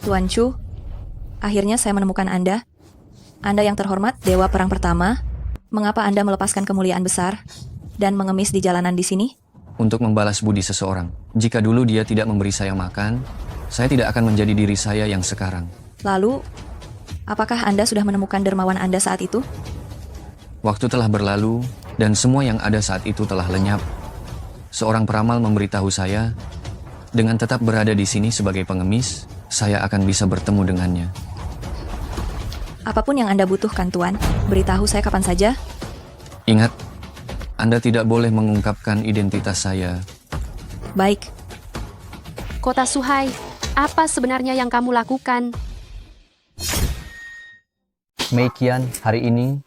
Tuan Chu, akhirnya saya menemukan Anda. Anda yang terhormat, Dewa Perang Pertama. Mengapa Anda melepaskan kemuliaan besar dan mengemis di jalanan di sini? Untuk membalas budi seseorang. Jika dulu dia tidak memberi saya makan, saya tidak akan menjadi diri saya yang sekarang. Lalu, apakah Anda sudah menemukan dermawan Anda saat itu? Waktu telah berlalu, dan semua yang ada saat itu telah lenyap. Seorang peramal memberitahu saya, dengan tetap berada di sini sebagai pengemis, saya akan bisa bertemu dengannya. Apapun yang Anda butuhkan, Tuan, beritahu saya kapan saja. Ingat, Anda tidak boleh mengungkapkan identitas saya. Baik, Kota Suhai, apa sebenarnya yang kamu lakukan? Mei Qian, hari ini,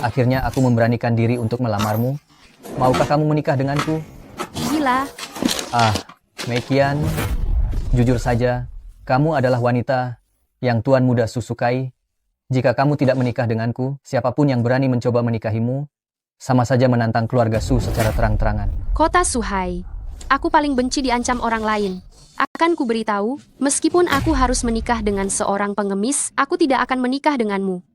akhirnya aku memberanikan diri untuk melamarmu. Maukah kamu menikah denganku? Gila, Mei Qian, jujur saja, kamu adalah wanita yang Tuan Muda Su sukai. Jika kamu tidak menikah denganku, siapapun yang berani mencoba menikahimu, sama saja menantang keluarga Su secara terang-terangan. Kota Suhai, aku paling benci diancam orang lain. Akan ku beritahu, meskipun aku harus menikah dengan seorang pengemis, aku tidak akan menikah denganmu.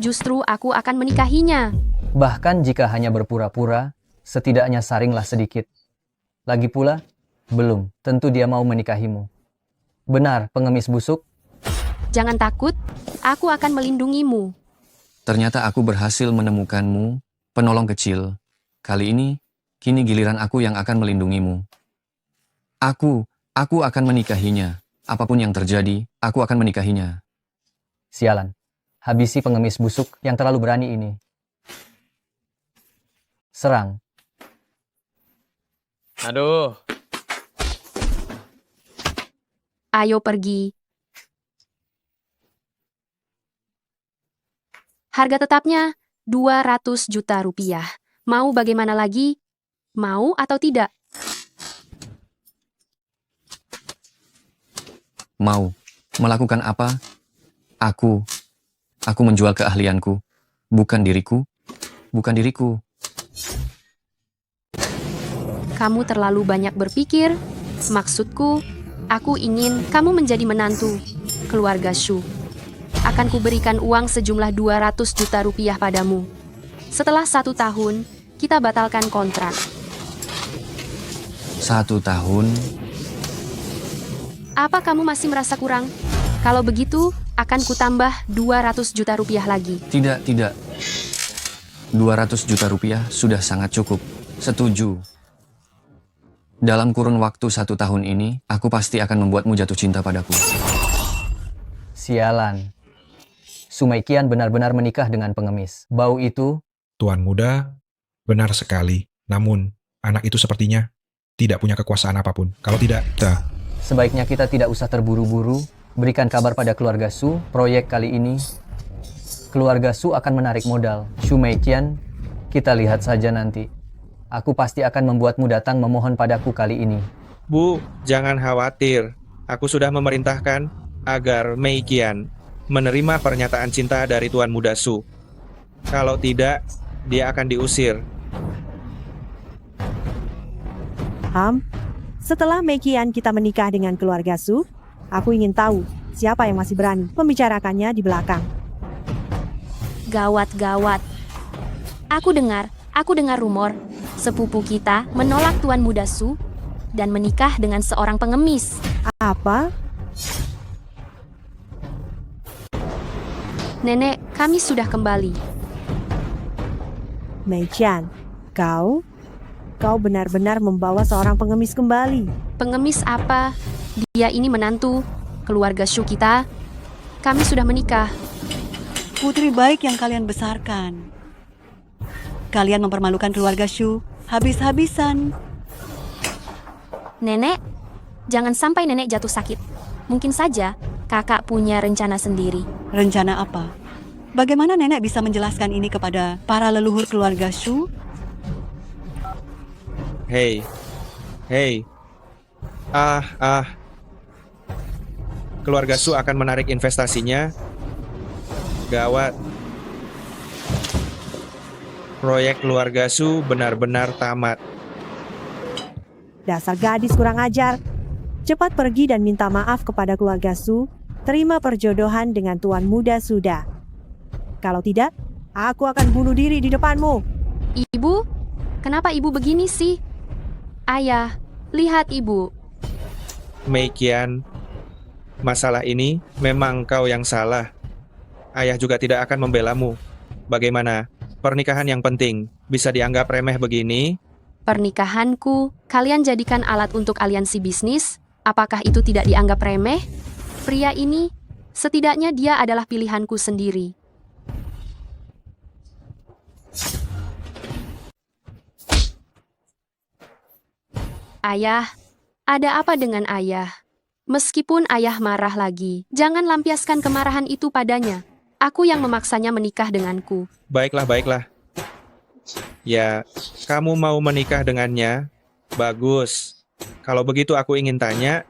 Justru aku akan menikahinya. Bahkan jika hanya berpura-pura, setidaknya saringlah sedikit. Lagi pula, belum tentu dia mau menikahimu. Benar, pengemis busuk? Jangan takut, aku akan melindungimu. Ternyata aku berhasil menemukanmu, penolong kecil. Kali ini, kini giliran aku yang akan melindungimu. Aku akan menikahinya. Apapun yang terjadi, aku akan menikahinya. Sialan, habisi pengemis busuk yang terlalu berani ini. Serang. Aduh, Ayo pergi. Harga tetapnya 200 juta rupiah. Mau bagaimana lagi? Mau atau tidak? Mau melakukan apa? Aku menjual keahlianku, bukan diriku. Kamu terlalu banyak berpikir. Maksudku, aku ingin kamu menjadi menantu keluarga Shu. Akan kuberikan uang sejumlah 200 juta rupiah padamu. Setelah 1 tahun, kita batalkan kontrak. 1 tahun, Apa kamu masih merasa kurang? Kalau begitu, akan kutambah 200 juta rupiah lagi. tidak. 200 juta rupiah sudah sangat cukup. Setuju. Dalam kurun waktu 1 tahun ini, aku pasti akan membuatmu jatuh cinta padaku. Sialan. Su Mei Qian benar-benar menikah dengan pengemis. Bau itu, Tuan Muda, benar sekali. Namun, anak itu sepertinya tidak punya kekuasaan apapun. Kalau tidak, sebaiknya kita tidak usah terburu-buru. Berikan kabar pada keluarga Su, proyek kali ini. Keluarga Su akan menarik modal. Su Mei Qian, kita lihat saja nanti. Aku pasti akan membuatmu datang memohon padaku kali ini. Bu, jangan khawatir. Aku sudah memerintahkan agar Mei Qian menerima pernyataan cinta dari Tuan Muda Su. Kalau tidak, dia akan diusir. Setelah Mei Qian kita menikah dengan keluarga Su, aku ingin tahu siapa yang masih berani membicarakannya di belakang. Gawat. Aku dengar rumor sepupu kita menolak Tuan Muda Su dan menikah dengan seorang pengemis. Apa? Nenek, kami sudah kembali. Mei Qian, kau benar-benar membawa seorang pengemis kembali. Pengemis apa? Dia ini menantu keluarga Shu kita. Kami sudah menikah. Putri baik yang kalian besarkan. Kalian mempermalukan keluarga Shu habis-habisan. Nenek, jangan sampai nenek jatuh sakit. Mungkin saja kakak punya rencana sendiri. Rencana apa? Bagaimana nenek bisa menjelaskan ini kepada para leluhur keluarga Shu? Hei. Keluarga Su akan menarik investasinya. Gawat. Proyek keluarga Su benar-benar tamat. Dasar gadis kurang ajar. Cepat pergi dan minta maaf kepada keluarga Su. Terima perjodohan dengan tuan muda Suda. Kalau tidak, aku akan bunuh diri di depanmu. Ibu? Kenapa ibu begini sih? Ayah, lihat ibu. Mei Qian, masalah ini memang kau yang salah. Ayah juga tidak akan membelamu. Bagaimana? Pernikahan yang penting bisa dianggap remeh begini? Pernikahanku, kalian jadikan alat untuk aliansi bisnis? Apakah itu tidak dianggap remeh? Pria ini, setidaknya dia adalah pilihanku sendiri. Ayah, ada apa dengan ayah? Meskipun ayah marah lagi, jangan lampiaskan kemarahan itu padanya. Aku yang memaksanya menikah denganku. Baiklah, baiklah. Ya, kamu mau menikah dengannya? Bagus. Kalau begitu aku ingin tanya,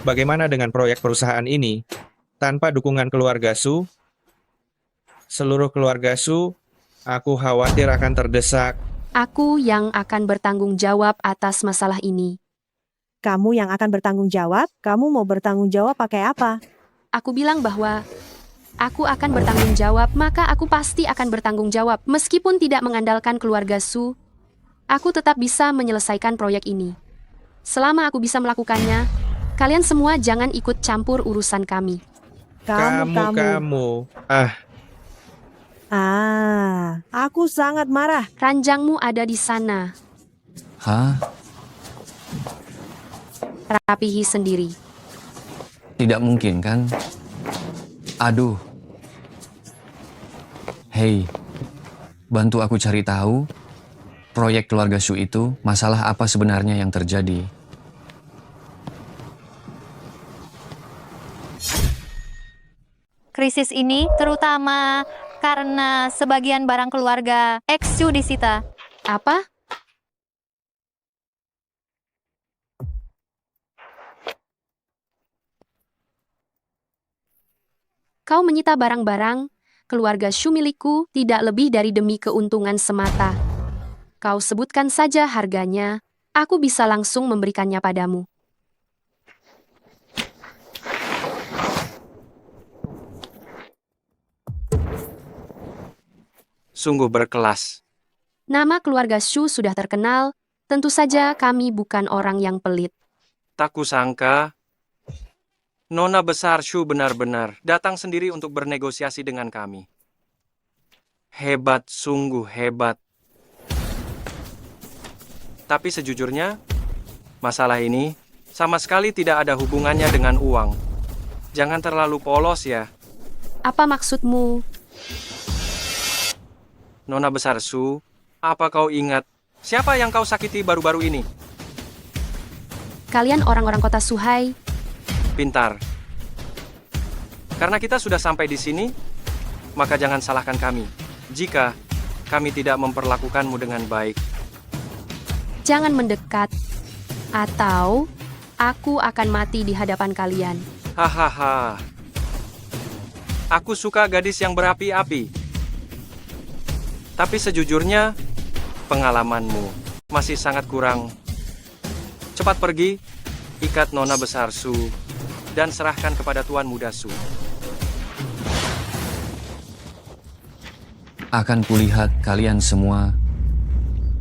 bagaimana dengan proyek perusahaan ini? Tanpa dukungan keluarga Su, seluruh keluarga Su, aku khawatir akan terdesak. Aku yang akan bertanggung jawab atas masalah ini. Kamu yang akan bertanggung jawab? Kamu mau bertanggung jawab pakai apa? Aku bilang bahwa aku akan bertanggung jawab, maka aku pasti akan bertanggung jawab. Meskipun tidak mengandalkan keluarga Su, aku tetap bisa menyelesaikan proyek ini. Selama aku bisa melakukannya, kalian semua jangan ikut campur urusan kami. Kamu. Aku sangat marah. Ranjangmu ada di sana. Hah? Rapihi sendiri. Tidak mungkin kan? Aduh. Hei, bantu aku cari tahu proyek keluarga Su itu masalah apa sebenarnya yang terjadi. Krisis ini terutama karena sebagian barang keluarga Xu disita. Apa? Kau menyita barang-barang keluarga Shu milikku tidak lebih dari demi keuntungan semata. Kau sebutkan saja harganya, aku bisa langsung memberikannya padamu. Sungguh berkelas. Nama keluarga Shu sudah terkenal, tentu saja kami bukan orang yang pelit. Tak kusangka, Nona besar Shu benar-benar datang sendiri untuk bernegosiasi dengan kami. Hebat, sungguh hebat. Tapi sejujurnya, masalah ini sama sekali tidak ada hubungannya dengan uang. Jangan terlalu polos ya. Apa maksudmu? Nona besar Shu, apa kau ingat siapa yang kau sakiti baru-baru ini? Kalian orang-orang kota Suhai, Pintar. Karena kita sudah sampai di sini, maka jangan salahkan kami jika kami tidak memperlakukanmu dengan baik. jangan mendekat, atau aku akan mati di hadapan kalian. Hahaha. Aku suka gadis yang berapi-api. Tapi sejujurnya, pengalamanmu masih sangat kurang. Cepat pergi, ikat Nona besar Su, dan serahkan kepada Tuan Muda Su. Akan kulihat kalian semua.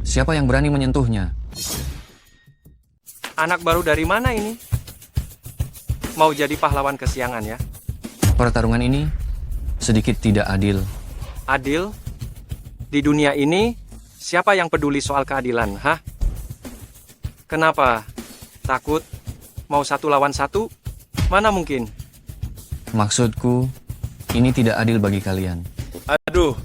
Siapa yang berani menyentuhnya? Anak baru dari mana ini? Mau jadi pahlawan kesiangan ya? Pertarungan ini sedikit tidak adil. Adil? Di dunia ini, siapa yang peduli soal keadilan, hah? Kenapa? Takut? Mau 1 lawan 1? Mana mungkin? Maksudku, ini tidak adil bagi kalian. Aduh.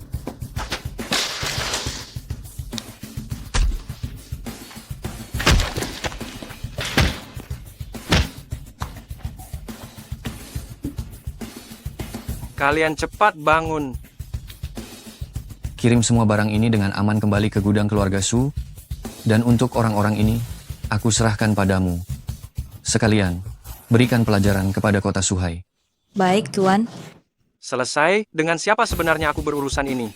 Kalian cepat bangun. Kirim semua barang ini dengan aman kembali ke gudang keluarga Su, dan untuk orang-orang ini, aku serahkan padamu. Sekalian, berikan pelajaran kepada kota Suhai. Baik, Tuan. Selesai dengan siapa sebenarnya aku berurusan ini?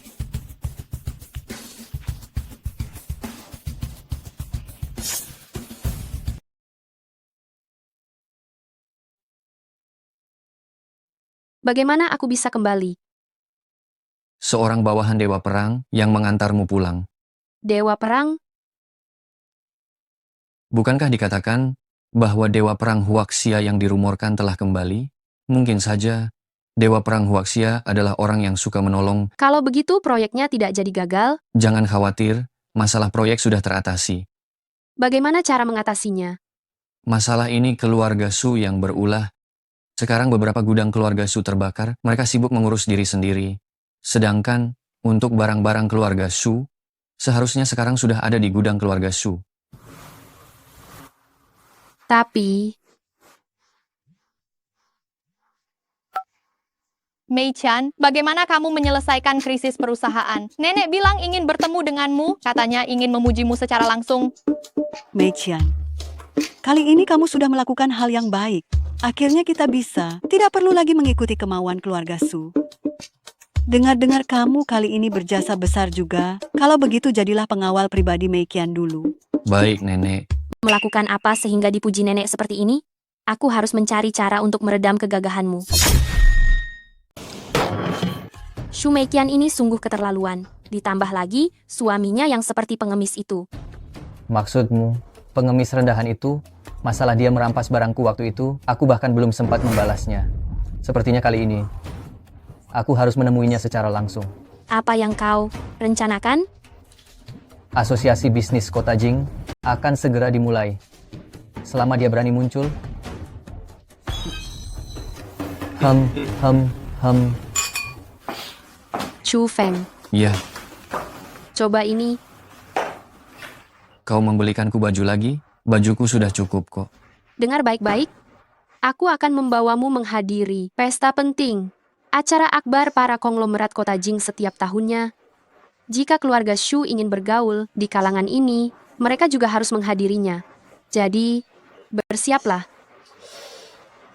Bagaimana aku bisa kembali? Seorang bawahan dewa perang yang mengantarmu pulang. Dewa perang? Bukankah dikatakan bahwa dewa perang Huaxia yang dirumorkan telah kembali? Mungkin saja dewa perang Huaxia adalah orang yang suka menolong. Kalau begitu proyeknya tidak jadi gagal, Jangan khawatir, masalah proyek sudah teratasi. bagaimana cara mengatasinya? Masalah ini keluarga Su yang berulah. Sekarang beberapa gudang keluarga Su terbakar, mereka sibuk mengurus diri sendiri. Sedangkan untuk barang-barang keluarga Su, seharusnya sekarang sudah ada di gudang keluarga Su. Tapi, Mei-chan, bagaimana kamu menyelesaikan krisis perusahaan? Nenek bilang ingin bertemu denganmu, katanya ingin memujimu secara langsung. Mei Qian, kali ini kamu sudah melakukan hal yang baik. Akhirnya kita bisa, tidak perlu lagi mengikuti kemauan keluarga Su. Dengar-dengar kamu kali ini berjasa besar juga. Kalau begitu jadilah pengawal pribadi Mei Qian dulu. Baik, Nenek. melakukan apa sehingga dipuji nenek seperti ini? Aku harus mencari cara untuk meredam kegagahanmu. Shu Meiqian ini sungguh keterlaluan. Ditambah lagi, suaminya yang seperti pengemis itu. Maksudmu, pengemis rendahan itu? Masalah dia merampas barangku waktu itu, aku bahkan belum sempat membalasnya. Sepertinya kali ini, aku harus menemuinya secara langsung. Apa yang kau rencanakan? Asosiasi bisnis Kota Jing akan segera dimulai. Selama dia berani muncul. Chu Feng, Ya, coba ini. kau membelikanku baju lagi? Bajuku sudah cukup kok. Dengar baik-baik. Aku akan membawamu menghadiri pesta penting. Acara akbar para konglomerat Kota Jing setiap tahunnya. Jika keluarga Shu ingin bergaul di kalangan ini, mereka juga harus menghadirinya. Jadi, bersiaplah.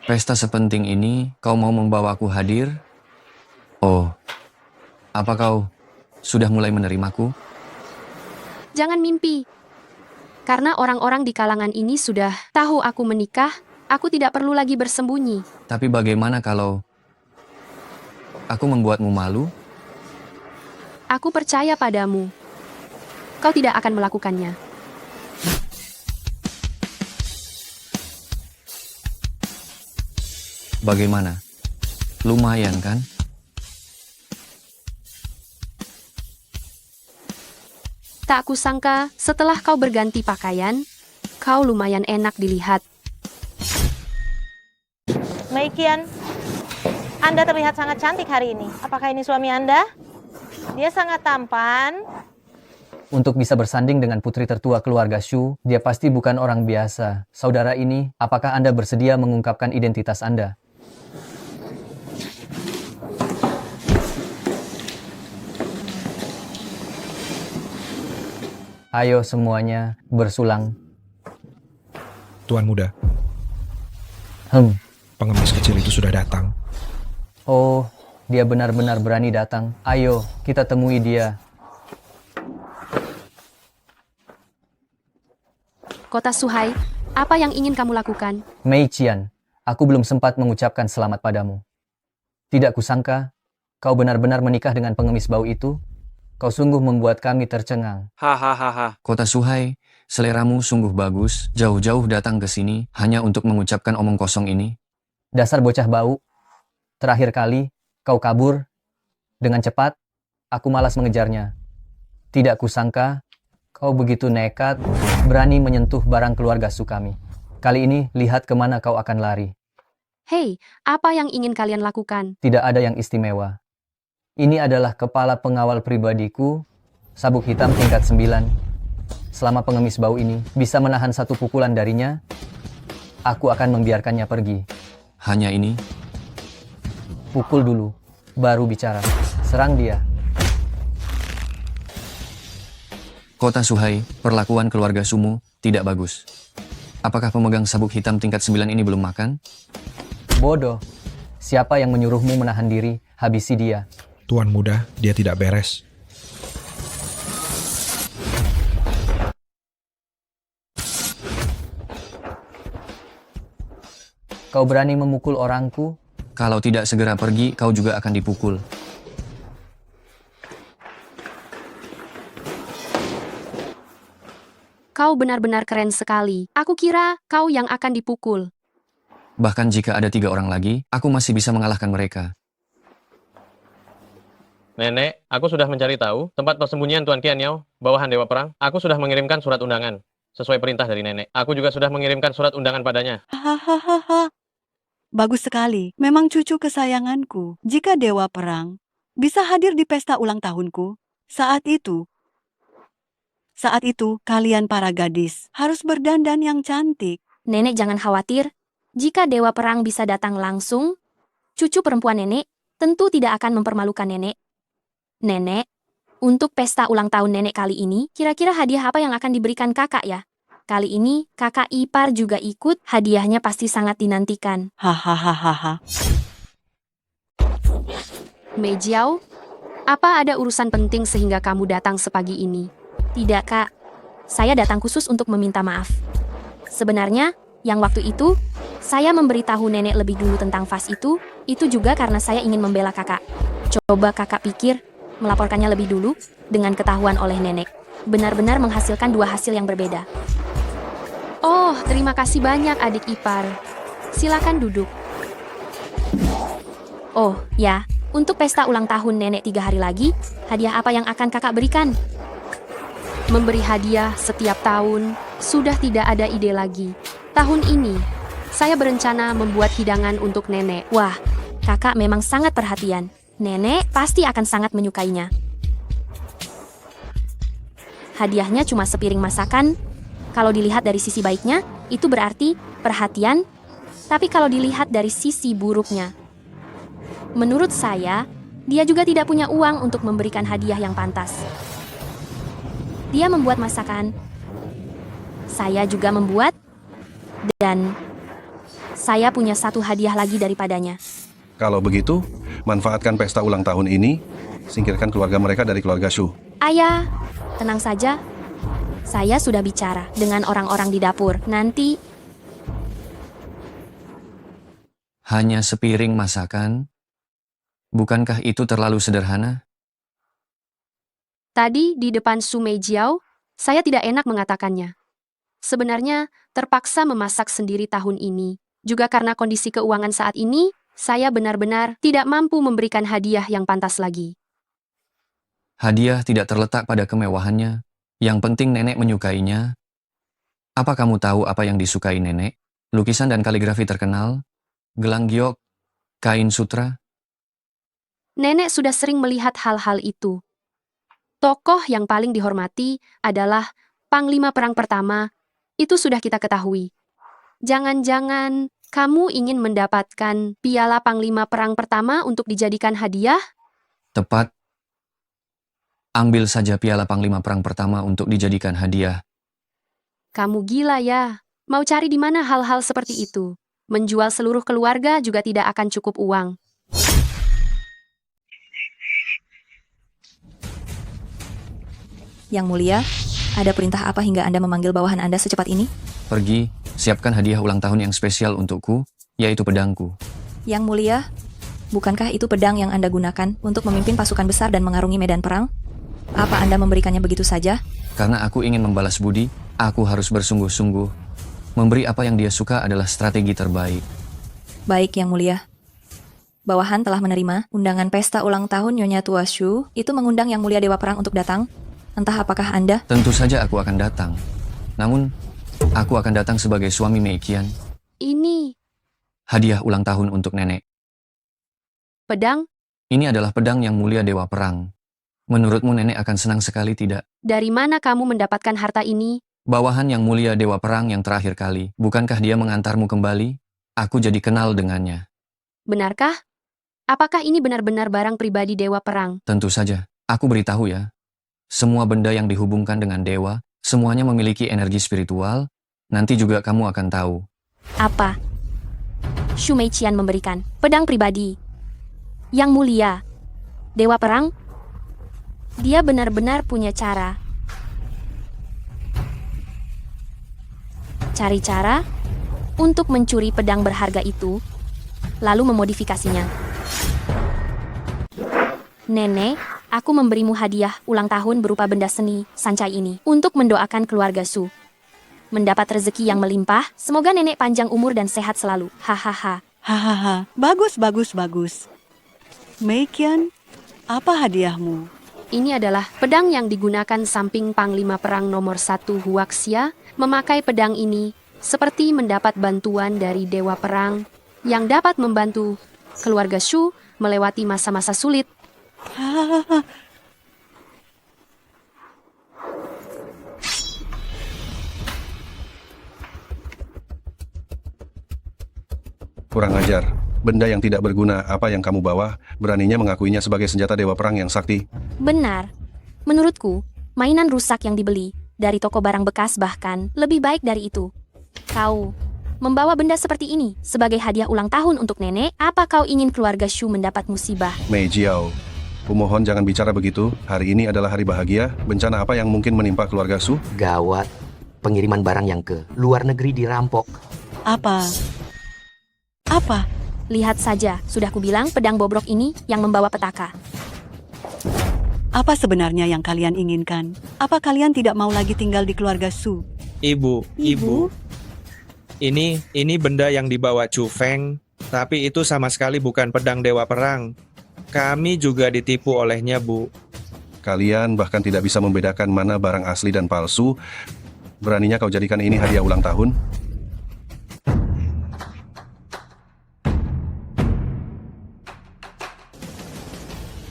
Pesta sepenting ini, kau mau membawaku hadir? Oh, apa kau sudah mulai menerimaku? Jangan mimpi. Karena orang-orang di kalangan ini sudah tahu aku menikah, aku tidak perlu lagi bersembunyi. Tapi bagaimana kalau aku membuatmu malu? Aku percaya padamu. Kau tidak akan melakukannya. Bagaimana? Lumayan kan? Tak kusangka, setelah kau berganti pakaian, kau lumayan enak dilihat. Meiqian, Anda terlihat sangat cantik hari ini. Apakah ini suami Anda? Dia sangat tampan. Untuk bisa bersanding dengan putri tertua keluarga Shu, dia pasti bukan orang biasa. Saudara ini, apakah Anda bersedia mengungkapkan identitas Anda? Ayo semuanya, bersulang. Tuan muda, Hem. pengemis kecil itu sudah datang. Oh, dia benar-benar berani datang. Ayo, kita temui dia. Kota Suhai, apa yang ingin kamu lakukan? Mei Qian, aku belum sempat mengucapkan selamat padamu. Tidak kusangka, kau benar-benar menikah dengan pengemis bau itu. Kau sungguh membuat kami tercengang. Hahaha. Kota Suhai, seleramu sungguh bagus. Jauh-jauh datang ke sini hanya untuk mengucapkan omong kosong ini. Dasar bocah bau. Terakhir kali, kau kabur. Dengan cepat, aku malas mengejarnya. Tidak kusangka, kau begitu nekat, berani menyentuh barang keluarga Su kami. Kali ini, lihat kemana kau akan lari. Hei, apa yang ingin kalian lakukan? Tidak ada yang istimewa. Ini adalah kepala pengawal pribadiku, sabuk hitam tingkat 9. Selama pengemis bau ini bisa menahan satu pukulan darinya, aku akan membiarkannya pergi. Hanya ini? Pukul dulu, baru bicara. Serang dia. Kota Suhai, perlakuan keluarga Sumu tidak bagus. Apakah pemegang sabuk hitam tingkat 9 ini belum makan? Bodoh. Siapa yang menyuruhmu menahan diri, habisi dia. Tuan muda, dia tidak beres. Kau berani memukul orangku? Kalau tidak segera pergi, kau juga akan dipukul. Kau benar-benar keren sekali. Aku kira kau yang akan dipukul. Bahkan jika ada 3 orang lagi, aku masih bisa mengalahkan mereka. Nenek, aku sudah mencari tahu tempat persembunyian Tuan Qianyao, bawahan Dewa Perang. Aku sudah mengirimkan surat undangan, sesuai perintah dari nenek. Aku juga sudah mengirimkan surat undangan padanya. Hahaha. Bagus sekali. Memang cucu kesayanganku. Jika Dewa Perang bisa hadir di pesta ulang tahunku, saat itu kalian para gadis harus berdandan yang cantik. Nenek jangan khawatir. Jika Dewa Perang bisa datang langsung, cucu perempuan nenek tentu tidak akan mempermalukan nenek. Nenek, untuk pesta ulang tahun nenek kali ini, kira-kira hadiah apa yang akan diberikan kakak ya? Kali ini, kakak ipar juga ikut, hadiahnya pasti sangat dinantikan. Hahaha. Mei Jiao, apa ada urusan penting sehingga kamu datang sepagi ini? Tidak, Kak. Saya datang khusus untuk meminta maaf. Sebenarnya, yang waktu itu, saya memberitahu nenek lebih dulu tentang vas itu juga karena saya ingin membela kakak. Coba kakak pikir, melaporkannya lebih dulu, dengan ketahuan oleh nenek. Benar-benar menghasilkan 2 hasil yang berbeda. Oh, terima kasih banyak adik ipar. Silakan duduk. Oh, ya, untuk pesta ulang tahun nenek 3 hari lagi, hadiah apa yang akan kakak berikan? Memberi hadiah setiap tahun, sudah tidak ada ide lagi. Tahun ini, saya berencana membuat hidangan untuk nenek. Wah, kakak memang sangat perhatian. Nenek pasti akan sangat menyukainya. Hadiahnya cuma sepiring masakan. Kalau dilihat dari sisi baiknya, itu berarti perhatian. Tapi kalau dilihat dari sisi buruknya, menurut saya, dia juga tidak punya uang untuk memberikan hadiah yang pantas. Dia membuat masakan. Saya juga membuat. Dan saya punya 1 hadiah lagi daripadanya. Kalau begitu, manfaatkan pesta ulang tahun ini, singkirkan keluarga mereka dari keluarga Shu. Ayah, tenang saja. Saya sudah bicara dengan orang-orang di dapur. Nanti Hanya sepiring masakan? Bukankah itu terlalu sederhana? tadi di depan Su Mei Jiao, saya tidak enak mengatakannya. Sebenarnya, terpaksa memasak sendiri tahun ini. Juga karena kondisi keuangan saat ini, saya benar-benar tidak mampu memberikan hadiah yang pantas lagi. Hadiah tidak terletak pada kemewahannya. Yang penting nenek menyukainya. Apa kamu tahu apa yang disukai nenek? Lukisan dan kaligrafi terkenal? Gelang giok? Kain sutra? Nenek sudah sering melihat hal-hal itu. Tokoh yang paling dihormati adalah Panglima Perang Pertama. Itu sudah kita ketahui. Jangan-jangan kamu ingin mendapatkan piala Panglima Perang Pertama untuk dijadikan hadiah? Tepat. Ambil saja piala Panglima Perang Pertama untuk dijadikan hadiah. Kamu gila ya. Mau cari di mana hal-hal seperti itu? Menjual seluruh keluarga juga tidak akan cukup uang. Yang mulia, ada perintah apa hingga Anda memanggil bawahan Anda secepat ini? Pergi, siapkan hadiah ulang tahun yang spesial untukku, yaitu pedangku. Yang mulia, bukankah itu pedang yang Anda gunakan untuk memimpin pasukan besar dan mengarungi medan perang? Apa Anda memberikannya begitu saja? Karena aku ingin membalas budi, aku harus bersungguh-sungguh. Memberi apa yang dia suka adalah strategi terbaik. Baik, Yang Mulia. Bawahan telah menerima undangan pesta ulang tahun Nyonya Tua Shu. Itu mengundang Yang Mulia Dewa Perang untuk datang. Entah apakah Anda... Tentu saja aku akan datang. Namun, aku akan datang sebagai suami Mei Qian. Ini Hadiah ulang tahun untuk nenek. pedang? Ini adalah pedang Yang Mulia Dewa Perang. Menurutmu nenek akan senang sekali tidak? Dari mana kamu mendapatkan harta ini? Bawahan Yang Mulia Dewa Perang yang terakhir kali. Bukankah dia mengantarmu kembali? Aku jadi kenal dengannya. Benarkah? Apakah ini benar-benar barang pribadi Dewa Perang? Tentu saja. Aku beritahu ya. Semua benda yang dihubungkan dengan dewa, semuanya memiliki energi spiritual. Nanti juga kamu akan tahu. Apa? Shu Mei Qian memberikan pedang pribadi. Yang Mulia Dewa Perang? Dia benar-benar punya cara. Cari cara untuk mencuri pedang berharga itu. lalu memodifikasinya. Nenek, aku memberimu hadiah ulang tahun berupa benda seni sancai ini untuk mendoakan keluarga Su mendapat rezeki yang melimpah. Semoga nenek panjang umur dan sehat selalu. Hahaha. Hahaha, bagus, bagus, bagus. Mei Qian, apa hadiahmu? Ini adalah pedang yang digunakan samping Panglima Perang nomor 1 Huaxia. Memakai pedang ini seperti mendapat bantuan dari Dewa Perang yang dapat membantu keluarga Shu melewati masa-masa sulit. Hahaha. Kurang ajar. Benda yang tidak berguna apa yang kamu bawa, beraninya mengakuinya sebagai senjata dewa perang yang sakti. Benar. Menurutku, mainan rusak yang dibeli dari toko barang bekas bahkan lebih baik dari itu. Kau membawa benda seperti ini sebagai hadiah ulang tahun untuk nenek. Apa kau ingin keluarga Shu mendapat musibah? Mei Jiao, kumohon jangan bicara begitu. Hari ini adalah hari bahagia. Bencana apa yang mungkin menimpa keluarga Su? Gawat. Pengiriman barang yang ke luar negeri dirampok. Apa? Lihat saja, sudah kubilang pedang bobrok ini yang membawa petaka. Apa sebenarnya yang kalian inginkan? Apa kalian tidak mau lagi tinggal di keluarga Su? Ibu. Ini benda yang dibawa Chu Feng, tapi itu sama sekali bukan pedang dewa perang. Kami juga ditipu olehnya, Bu. Kalian bahkan tidak bisa membedakan mana barang asli dan palsu. Beraninya kau jadikan ini hadiah ulang tahun?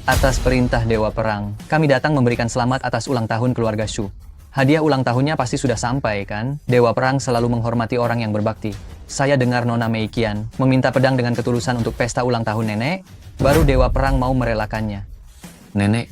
Atas perintah Dewa Perang, kami datang memberikan selamat atas ulang tahun keluarga Shu. Hadiah ulang tahunnya pasti sudah sampai, kan? Dewa Perang selalu menghormati orang yang berbakti. Saya dengar Nona Mei Qian meminta pedang dengan ketulusan untuk pesta ulang tahun nenek, baru Dewa Perang mau merelakannya. Nenek,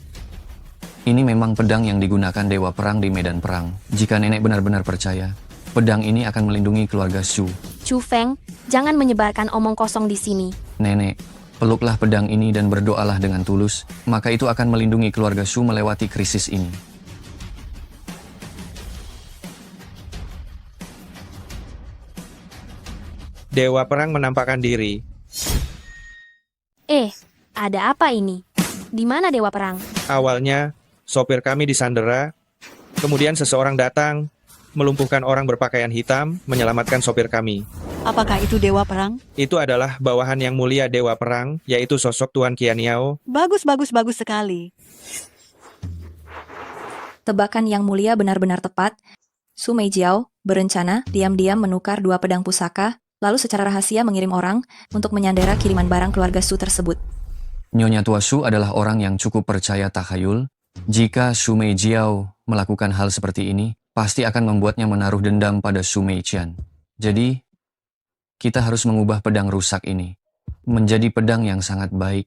ini memang pedang yang digunakan Dewa Perang di medan perang. Jika nenek benar-benar percaya, pedang ini akan melindungi keluarga Shu. Chu Feng, jangan menyebarkan omong kosong di sini. Nenek, peluklah pedang ini dan berdoalah dengan tulus, maka itu akan melindungi keluarga Shu melewati krisis ini. Dewa perang menampakkan diri. Ada apa ini? Di mana Dewa Perang? Awalnya, sopir kami disandera, kemudian seseorang datang, melumpuhkan orang berpakaian hitam, menyelamatkan sopir kami. Apakah itu Dewa Perang? Itu adalah bawahan yang mulia Dewa Perang, yaitu sosok Tuan Qianyao. Bagus, bagus, bagus sekali. Tebakan yang mulia benar-benar tepat. Su Meijiao berencana diam-diam menukar 2 pedang pusaka, lalu secara rahasia mengirim orang untuk menyandera kiriman barang keluarga Su tersebut. Nyonya Tua Shu adalah orang yang cukup percaya takhayul. Jika Su Meijiao melakukan hal seperti ini, pasti akan membuatnya menaruh dendam pada Su Meiqian. Jadi, kita harus mengubah pedang rusak ini menjadi pedang yang sangat baik.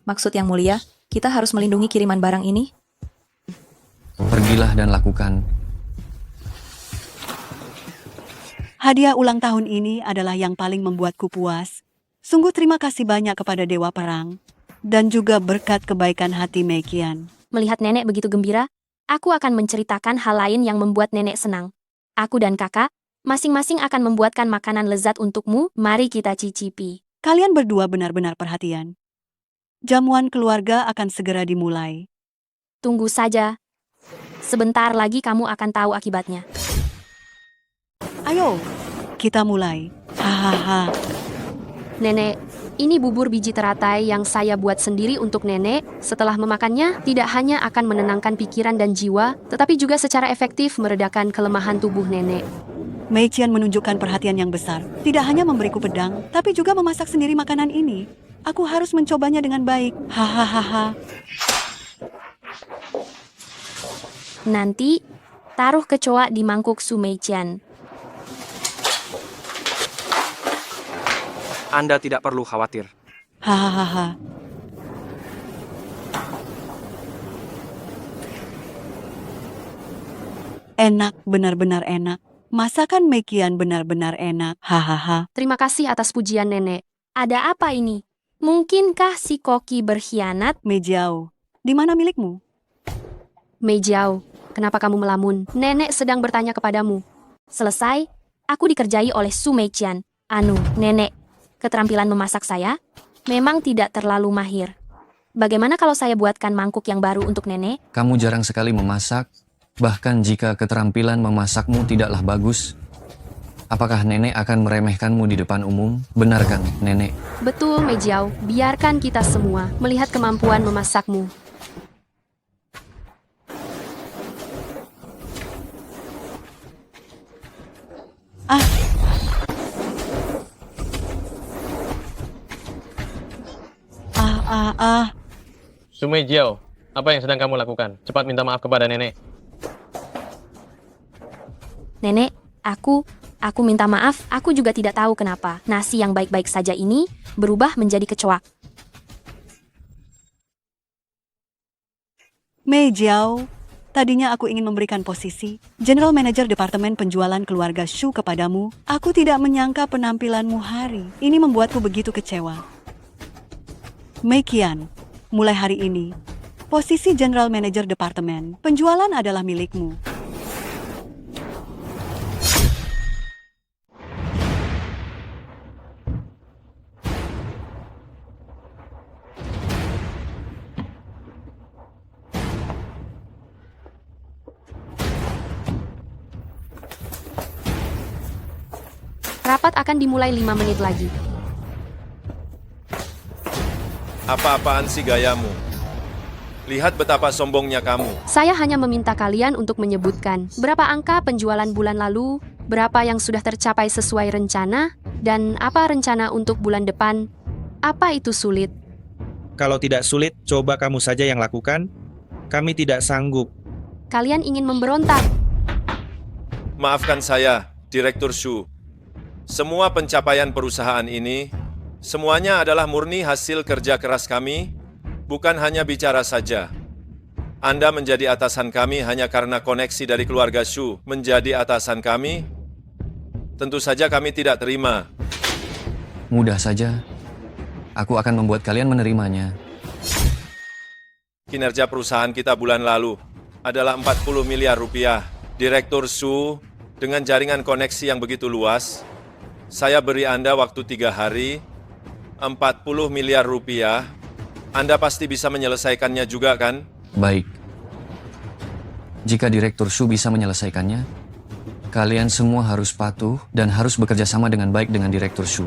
Maksud yang mulia, kita harus melindungi kiriman barang ini. Pergilah dan lakukan. Hadiah ulang tahun ini adalah yang paling membuatku puas. Sungguh terima kasih banyak kepada Dewa Perang. Dan juga berkat kebaikan hati Mei Qian. Melihat nenek begitu gembira, aku akan menceritakan hal lain yang membuat nenek senang. Aku dan kakak, masing-masing akan membuatkan makanan lezat untukmu. Mari kita cicipi. Kalian berdua benar-benar perhatian. Jamuan keluarga akan segera dimulai. Tunggu saja. Sebentar lagi kamu akan tahu akibatnya. Ayo, kita mulai. Hahaha. Nenek, ini bubur biji teratai yang saya buat sendiri untuk nenek. Setelah memakannya, tidak hanya akan menenangkan pikiran dan jiwa, tetapi juga secara efektif meredakan kelemahan tubuh nenek. Mei Qian menunjukkan perhatian yang besar. Tidak hanya memberiku pedang, tapi juga memasak sendiri makanan ini. Aku harus mencobanya dengan baik. Hahaha. Nanti, taruh kecoa di mangkuk Su Meiqian. Anda tidak perlu khawatir. Hahaha. Enak, benar-benar enak. Masakan Mei Qian benar-benar enak. Hahaha. Terima kasih atas pujian nenek. Ada apa ini? Mungkinkah si koki berkhianat? Mei Jiao, di mana milikmu? Mei Jiao, kenapa kamu melamun? Nenek sedang bertanya kepadamu. Selesai, aku dikerjai oleh Su Meiqian. Nenek, Keterampilan memasak saya memang tidak terlalu mahir. Bagaimana kalau saya buatkan mangkuk yang baru untuk nenek? Kamu jarang sekali memasak, bahkan jika keterampilan memasakmu tidaklah bagus. Apakah nenek akan meremehkanmu di depan umum? Benar kan, nenek? Betul, Mejiao. Biarkan kita semua melihat kemampuan memasakmu. Su Meijiao, apa yang sedang kamu lakukan? Cepat minta maaf kepada nenek. Nenek, aku minta maaf. Aku juga tidak tahu kenapa nasi yang baik-baik saja ini berubah menjadi kecoak. Mei Jiao, tadinya aku ingin memberikan posisi General Manager Departemen Penjualan Keluarga Shu kepadamu. Aku tidak menyangka penampilanmu hari ini membuatku begitu kecewa. Mei Qian, mulai hari ini, posisi General Manager Departemen Penjualan adalah milikmu. Rapat akan dimulai 5 menit lagi. Apa-apaan sih gayamu? Lihat betapa sombongnya kamu. Saya hanya meminta kalian untuk menyebutkan berapa angka penjualan bulan lalu, berapa yang sudah tercapai sesuai rencana, dan apa rencana untuk bulan depan. Apa itu sulit? Kalau tidak sulit, coba kamu saja yang lakukan. Kami tidak sanggup. Kalian ingin memberontak. Maafkan saya, Direktur Shu. Semua pencapaian perusahaan ini, semuanya adalah murni hasil kerja keras kami, bukan hanya bicara saja. Anda menjadi atasan kami hanya karena koneksi dari keluarga Shu menjadi atasan kami? Tentu saja kami tidak terima. Mudah saja. Aku akan membuat kalian menerimanya. Kinerja perusahaan kita bulan lalu adalah 40 miliar rupiah. Direktur Shu, dengan jaringan koneksi yang begitu luas, saya beri Anda waktu 3 hari, 40 miliar rupiah. Anda pasti bisa menyelesaikannya juga, kan? Baik. Jika Direktur Shu bisa menyelesaikannya, kalian semua harus patuh dan harus bekerja sama dengan baik dengan Direktur Shu.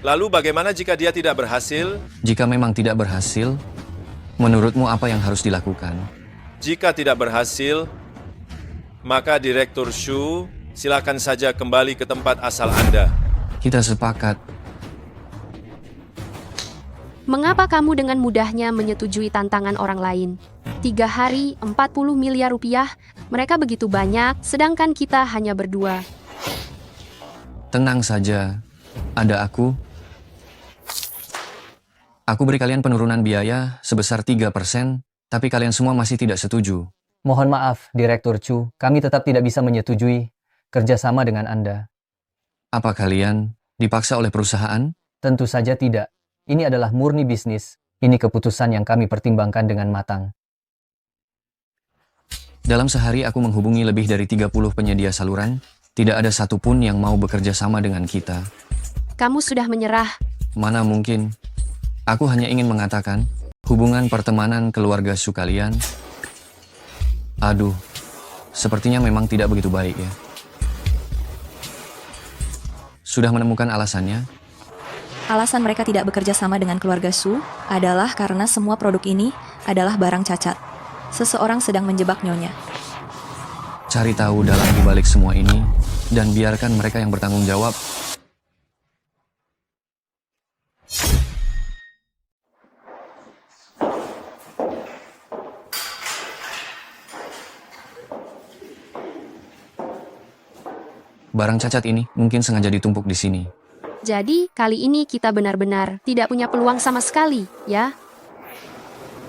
Lalu bagaimana jika dia tidak berhasil? Jika memang tidak berhasil, menurutmu apa yang harus dilakukan? Jika tidak berhasil, maka Direktur Shu silakan saja kembali ke tempat asal Anda. Kita sepakat. Mengapa kamu dengan mudahnya menyetujui tantangan orang lain? 3 hari, 40 miliar rupiah, mereka begitu banyak, sedangkan kita hanya berdua. Tenang saja, ada aku. Aku beri kalian penurunan biaya sebesar 3%, tapi kalian semua masih tidak setuju. Mohon maaf, Direktur Chu, kami tetap tidak bisa menyetujui kerjasama dengan Anda. Apa kalian dipaksa oleh perusahaan? Tentu saja tidak. Ini adalah murni bisnis. Ini keputusan yang kami pertimbangkan dengan matang. Dalam sehari aku menghubungi lebih dari 30 penyedia saluran. Tidak ada satupun yang mau bekerja sama dengan kita. Kamu sudah menyerah. Mana mungkin. Aku hanya ingin mengatakan, hubungan pertemanan keluarga Shu kalian, aduh, sepertinya memang tidak begitu baik ya. Sudah menemukan alasannya? Alasan mereka tidak bekerja sama dengan keluarga Shu adalah karena semua produk ini adalah barang cacat. Seseorang sedang menjebak nyonya. Cari tahu dalam dibalik semua ini, dan biarkan mereka yang bertanggung jawab. Barang cacat ini mungkin sengaja ditumpuk di sini. Jadi, kali ini kita benar-benar tidak punya peluang sama sekali, ya?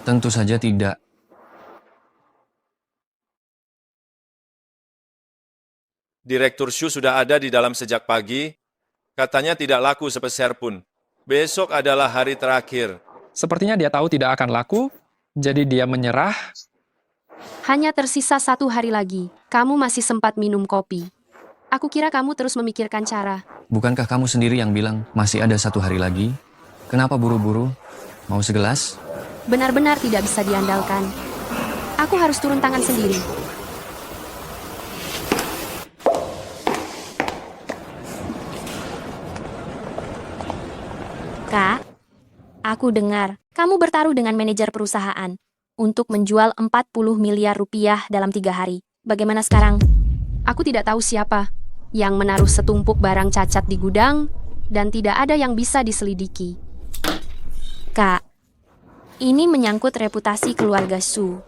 Tentu saja tidak. Direktur Shu sudah ada di dalam sejak pagi. Katanya tidak laku sepeser pun. Besok adalah hari terakhir. Sepertinya dia tahu tidak akan laku, jadi dia menyerah. Hanya tersisa 1 hari lagi. Kamu masih sempat minum kopi. Aku kira kamu terus memikirkan cara. Bukankah kamu sendiri yang bilang masih ada 1 hari lagi? Kenapa buru-buru? Mau segelas? Benar-benar tidak bisa diandalkan. Aku harus turun tangan sendiri. Kak, aku dengar kamu bertaruh dengan manajer perusahaan untuk menjual 40 miliar rupiah dalam 3 hari. Bagaimana sekarang? Aku tidak tahu siapa yang menaruh setumpuk barang cacat di gudang dan tidak ada yang bisa diselidiki. Kak, ini menyangkut reputasi keluarga Su.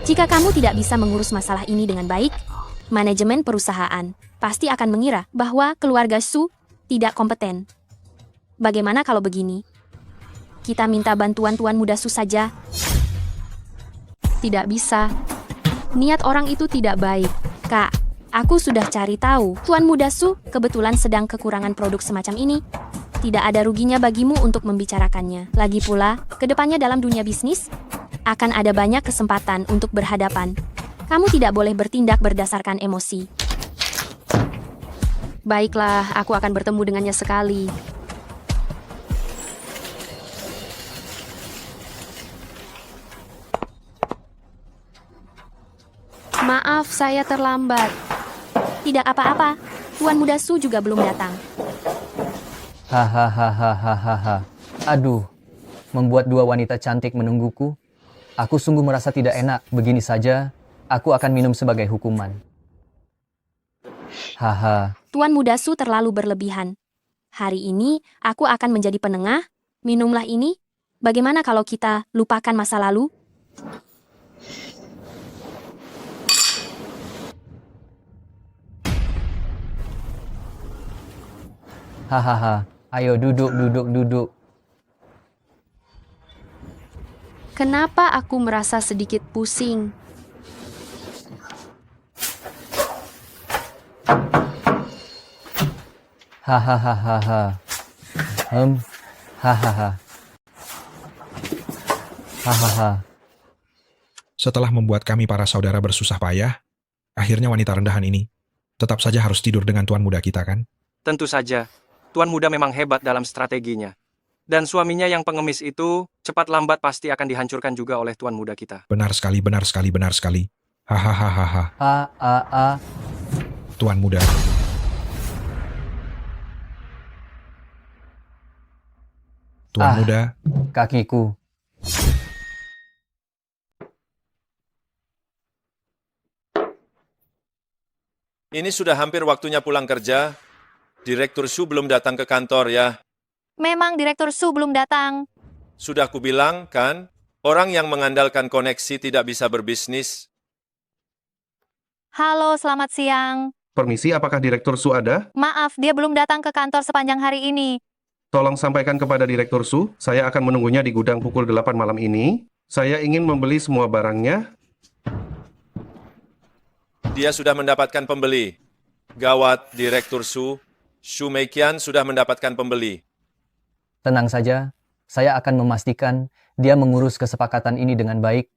Jika kamu tidak bisa mengurus masalah ini dengan baik, manajemen perusahaan pasti akan mengira bahwa keluarga Su tidak kompeten. Bagaimana kalau begini? Kita minta bantuan Tuan Muda Su saja. Tidak bisa. Niat orang itu tidak baik. Kak, aku sudah cari tahu. Tuan Muda Su kebetulan sedang kekurangan produk semacam ini. Tidak ada ruginya bagimu untuk membicarakannya. Lagi pula, kedepannya dalam dunia bisnis, akan ada banyak kesempatan untuk berhadapan. Kamu tidak boleh bertindak berdasarkan emosi. Baiklah, aku akan bertemu dengannya sekali. Maaf, saya terlambat. Tidak apa-apa, Tuan Muda Su juga belum datang. Hahaha. Aduh, membuat 2 wanita cantik menungguku. Aku sungguh merasa tidak enak. Begini saja, aku akan minum sebagai hukuman. Haha. Tuan Muda Su terlalu berlebihan. Hari ini, aku akan menjadi penengah. Minumlah ini. Bagaimana kalau kita lupakan masa lalu? Hahaha. Ayo duduk. Kenapa aku merasa sedikit pusing? Hahaha. Hahaha. Hahaha. Setelah membuat kami para saudara bersusah payah, akhirnya wanita rendahan ini tetap saja harus tidur dengan tuan muda kita, kan? Tentu saja, Tuan Muda memang hebat dalam strateginya. Dan suaminya yang pengemis itu, cepat lambat pasti akan dihancurkan juga oleh Tuan Muda kita. Benar sekali. Hahaha. Tuan muda. Tuan muda. Kakiku. Ini sudah hampir waktunya pulang kerja. Direktur Su belum datang ke kantor ya. Memang Direktur Su belum datang. Sudah kubilang kan, orang yang mengandalkan koneksi tidak bisa berbisnis. Halo, selamat siang. Permisi, apakah Direktur Su ada? Maaf, dia belum datang ke kantor sepanjang hari ini. Tolong sampaikan kepada Direktur Su, saya akan menunggunya di gudang pukul 8 malam ini. Saya ingin membeli semua barangnya. Dia sudah mendapatkan pembeli. Gawat, Direktur Su. Shu Meiqian sudah mendapatkan pembeli. Tenang saja, saya akan memastikan dia mengurus kesepakatan ini dengan baik.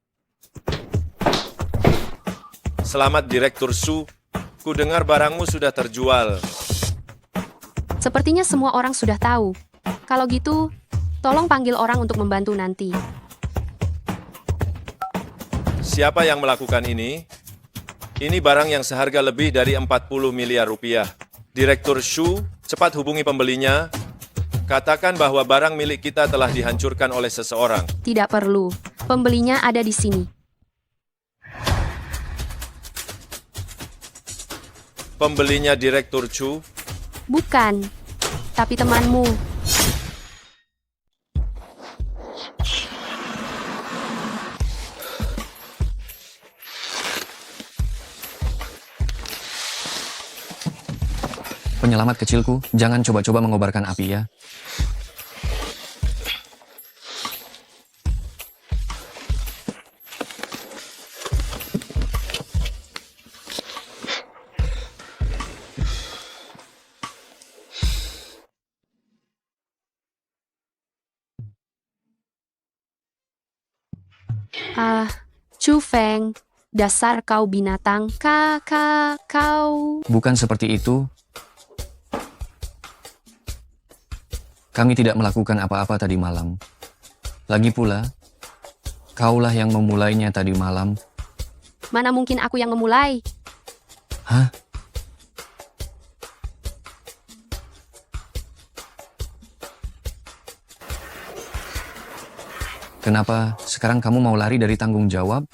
Selamat Direktur Su. Ku dengar barangmu sudah terjual. Sepertinya semua orang sudah tahu. Kalau gitu, tolong panggil orang untuk membantu nanti. Siapa yang melakukan ini? Ini barang yang seharga lebih dari 40 miliar rupiah. Direktur Shu, cepat hubungi pembelinya. Katakan bahwa barang milik kita telah dihancurkan oleh seseorang. Tidak perlu. Pembelinya ada di sini. Pembelinya Direktur Chu? Bukan. Tapi temanmu. Penyelamat kecilku, jangan coba-coba mengobarkan api ya. Chu Feng, Dasar kau binatang, kau. Bukan seperti itu. Kami tidak melakukan apa-apa tadi malam. Lagi pula, kaulah yang memulainya tadi malam. Mana mungkin aku yang memulai? Hah? Kenapa sekarang kamu mau lari dari tanggung jawab?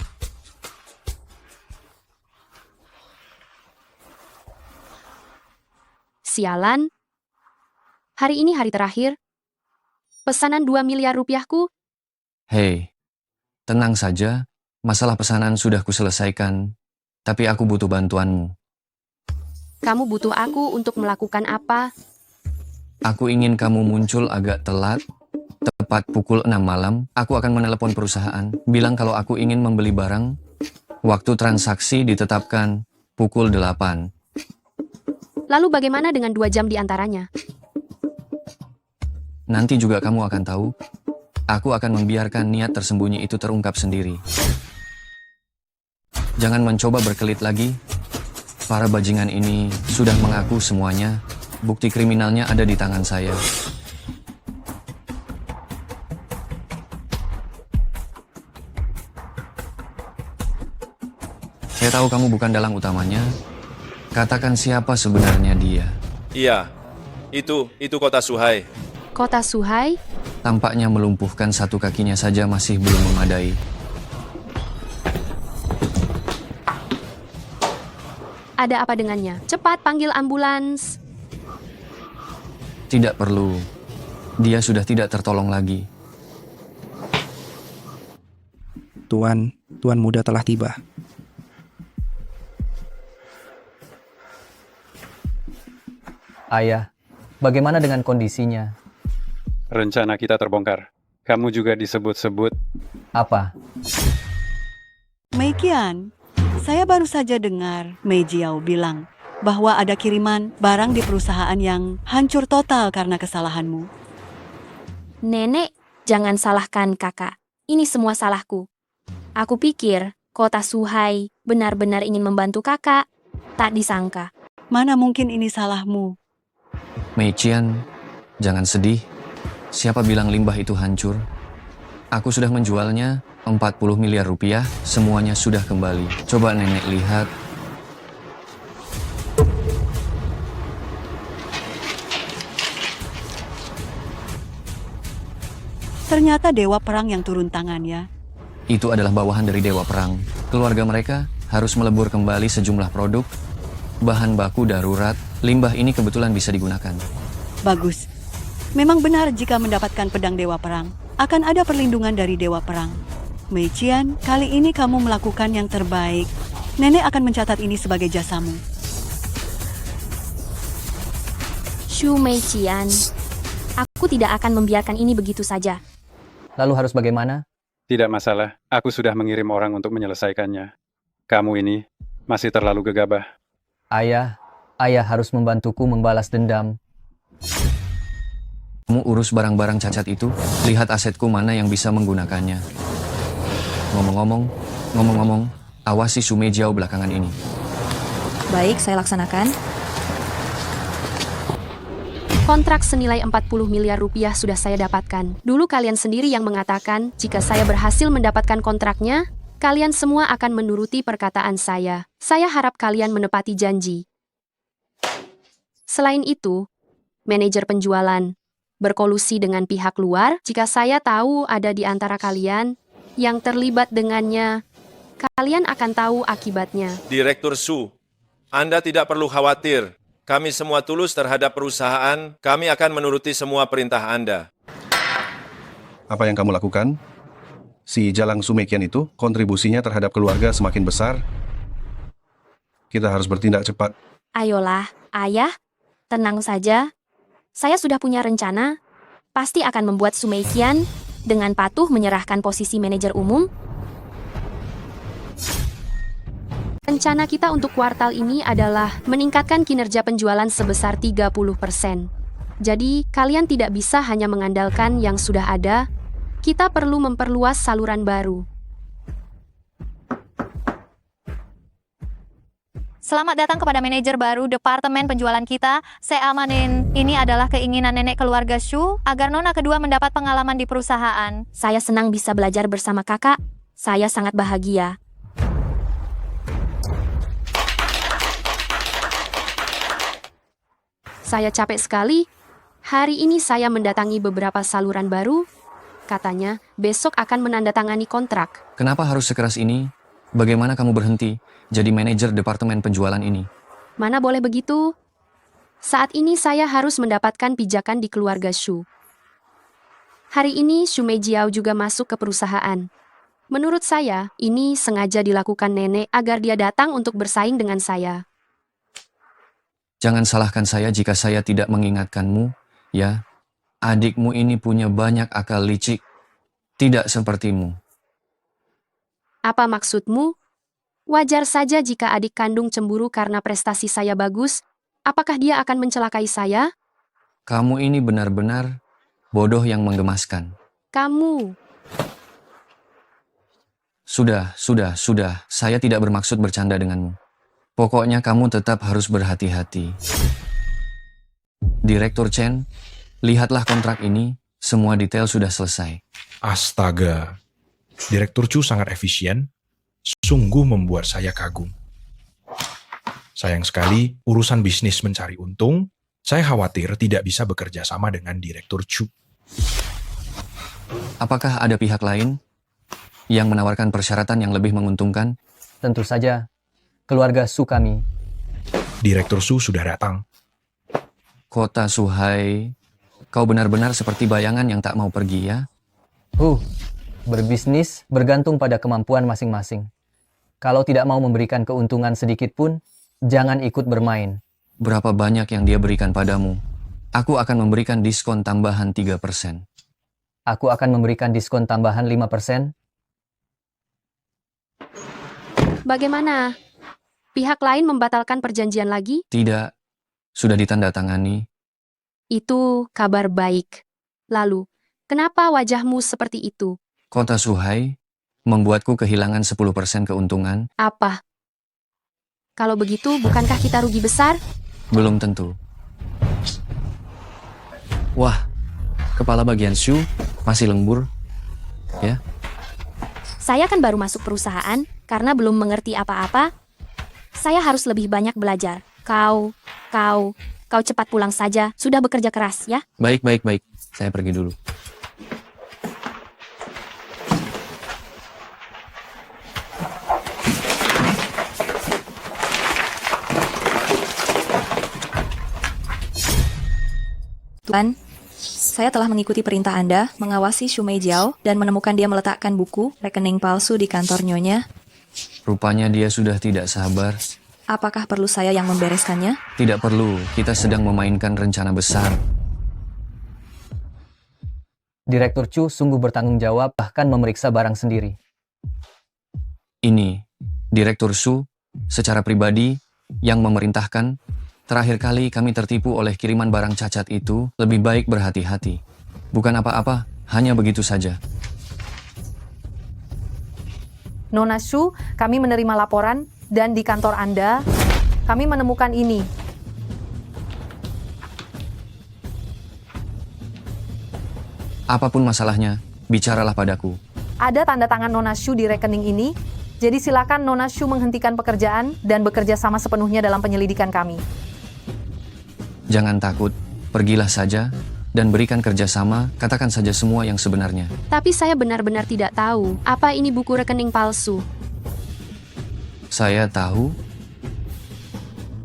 Sialan. Hari ini hari terakhir. Pesanan 2 miliar rupiahku. Hei, tenang saja. Masalah pesanan sudah kuselesaikan. Tapi aku butuh bantuanmu. Kamu butuh aku untuk melakukan apa? Aku ingin kamu muncul agak telat. Tepat pukul 6 malam, aku akan menelepon perusahaan. Bilang kalau aku ingin membeli barang. Waktu transaksi ditetapkan pukul 8. Lalu bagaimana dengan 2 jam di antaranya? Nanti juga kamu akan tahu. Aku akan membiarkan niat tersembunyi itu terungkap sendiri. Jangan mencoba berkelit lagi. Para bajingan ini sudah mengaku semuanya. Bukti kriminalnya ada di tangan saya. Saya tahu kamu bukan dalang utamanya. Katakan siapa sebenarnya dia. Iya, itu kota Suhai. Kota Suhai? Tampaknya melumpuhkan satu kakinya saja masih belum memadai. Ada apa dengannya? Cepat panggil ambulans. Tidak perlu. Dia sudah tidak tertolong lagi. Tuan muda telah tiba. Ayah, bagaimana dengan kondisinya? Rencana kita terbongkar. Kamu juga disebut-sebut. Apa? Mei Qian, saya baru saja dengar Mei Jiao bilang bahwa ada kiriman barang di perusahaan yang hancur total karena kesalahanmu. Nenek, jangan salahkan kakak. Ini semua salahku. Aku pikir kota Suhai benar-benar ingin membantu kakak. Tak disangka. Mana mungkin ini salahmu? Mei Qian, jangan sedih. Siapa bilang limbah itu hancur? Aku sudah menjualnya 40 miliar rupiah, semuanya sudah kembali. Coba nenek lihat. Ternyata Dewa Perang yang turun tangannya. Itu adalah bawahan dari Dewa Perang. Keluarga mereka harus melebur kembali sejumlah produk, bahan baku darurat. Limbah ini kebetulan bisa digunakan. Bagus. Memang benar jika mendapatkan pedang Dewa Perang, akan ada perlindungan dari Dewa Perang. Mei Qian, kali ini kamu melakukan yang terbaik. Nenek akan mencatat ini sebagai jasamu. Shu Mei Qian, aku tidak akan membiarkan ini begitu saja. Lalu harus bagaimana? Tidak masalah, aku sudah mengirim orang untuk menyelesaikannya. Kamu ini masih terlalu gegabah. Ayah harus membantuku membalas dendam. Kamu urus barang-barang cacat itu, lihat asetku mana yang bisa menggunakannya. Ngomong-ngomong, awasi Su Mei Jiao belakangan ini. Baik, saya laksanakan. Kontrak senilai 40 miliar rupiah sudah saya dapatkan. Dulu kalian sendiri yang mengatakan, jika saya berhasil mendapatkan kontraknya, kalian semua akan menuruti perkataan saya. Saya harap kalian menepati janji. Selain itu, manajer penjualan berkolusi dengan pihak luar. Jika saya tahu ada di antara kalian yang terlibat dengannya, kalian akan tahu akibatnya. Direktur Su, Anda tidak perlu khawatir. Kami semua tulus terhadap perusahaan. Kami akan menuruti semua perintah Anda. Apa yang kamu lakukan? Si Jalang Su Mei Qian itu, kontribusinya terhadap keluarga semakin besar. Kita harus bertindak cepat. Ayolah, ayah, tenang saja. Saya sudah punya rencana. Pasti akan membuat Su Mei Qian dengan patuh menyerahkan posisi manajer umum. Rencana kita untuk kuartal ini adalah meningkatkan kinerja penjualan sebesar 30%. Jadi, kalian tidak bisa hanya mengandalkan yang sudah ada. Kita perlu memperluas saluran baru. Selamat datang kepada manajer baru departemen penjualan kita. Saya amanin, ini adalah keinginan nenek keluarga Shu agar nona kedua mendapat pengalaman di perusahaan. Saya senang bisa belajar bersama kakak. Saya sangat bahagia. Saya capek sekali. Hari ini saya mendatangi beberapa saluran baru. Katanya, besok akan menandatangani kontrak. Kenapa harus sekeras ini? Bagaimana kamu berhenti jadi manajer departemen penjualan ini? Mana boleh begitu? Saat ini saya harus mendapatkan pijakan di keluarga Shu. Hari ini Shu Meijiao juga masuk ke perusahaan. Menurut saya, ini sengaja dilakukan nenek agar dia datang untuk bersaing dengan saya. Jangan salahkan saya jika saya tidak mengingatkanmu, ya. Adikmu ini punya banyak akal licik, tidak sepertimu. Apa maksudmu? Wajar saja jika adik kandung cemburu karena prestasi saya bagus. Apakah dia akan mencelakai saya? Kamu ini benar-benar bodoh yang menggemaskan. Kamu. Sudah. Saya tidak bermaksud bercanda denganmu. Pokoknya kamu tetap harus berhati-hati. Direktur Chen, lihatlah kontrak ini. Semua detail sudah selesai. Astaga. Direktur Chu sangat efisien. Sungguh membuat saya kagum. Sayang sekali, urusan bisnis mencari untung, saya khawatir tidak bisa bekerja sama dengan Direktur Chu. Apakah ada pihak lain yang menawarkan persyaratan yang lebih menguntungkan? Tentu saja, keluarga Su kami. Direktur Su sudah datang. Kota Suhai, kau benar-benar seperti bayangan yang tak mau pergi, ya? Berbisnis bergantung pada kemampuan masing-masing. Kalau tidak mau memberikan keuntungan sedikit pun, jangan ikut bermain. Berapa banyak yang dia berikan padamu? Aku akan memberikan diskon tambahan 3%. Aku akan memberikan diskon tambahan 5%. Bagaimana? Pihak lain membatalkan perjanjian lagi? Tidak, sudah ditandatangani. Itu kabar baik. Lalu, kenapa wajahmu seperti itu? Kota Suhai membuatku kehilangan 10% keuntungan. Apa? Kalau begitu, bukankah kita rugi besar? Belum tentu. Wah, kepala bagian Shu masih lembur, ya? Saya kan baru masuk perusahaan karena belum mengerti apa-apa. Saya harus lebih banyak belajar. Kau cepat pulang saja. Sudah bekerja keras, ya? Baik. Saya pergi dulu. Tuan, saya telah mengikuti perintah Anda mengawasi Shu Meijiao dan menemukan dia meletakkan buku rekening palsu di kantor nyonya. Rupanya dia sudah tidak sabar. Apakah perlu saya yang membereskannya? Tidak perlu, kita sedang memainkan rencana besar. Direktur Chu sungguh bertanggung jawab bahkan memeriksa barang sendiri. Ini, Direktur Shu, secara pribadi, yang memerintahkan. Terakhir kali kami tertipu oleh kiriman barang cacat itu, lebih baik berhati-hati. Bukan apa-apa, hanya begitu saja. Nona Shu, kami menerima laporan dan di kantor Anda, kami menemukan ini. Apapun masalahnya, bicaralah padaku. Ada tanda tangan Nona Shu di rekening ini, jadi silakan Nona Shu menghentikan pekerjaan dan bekerja sama sepenuhnya dalam penyelidikan kami. Jangan takut, pergilah saja, dan berikan kerjasama, katakan saja semua yang sebenarnya. Tapi saya benar-benar tidak tahu apa ini buku rekening palsu. Saya tahu.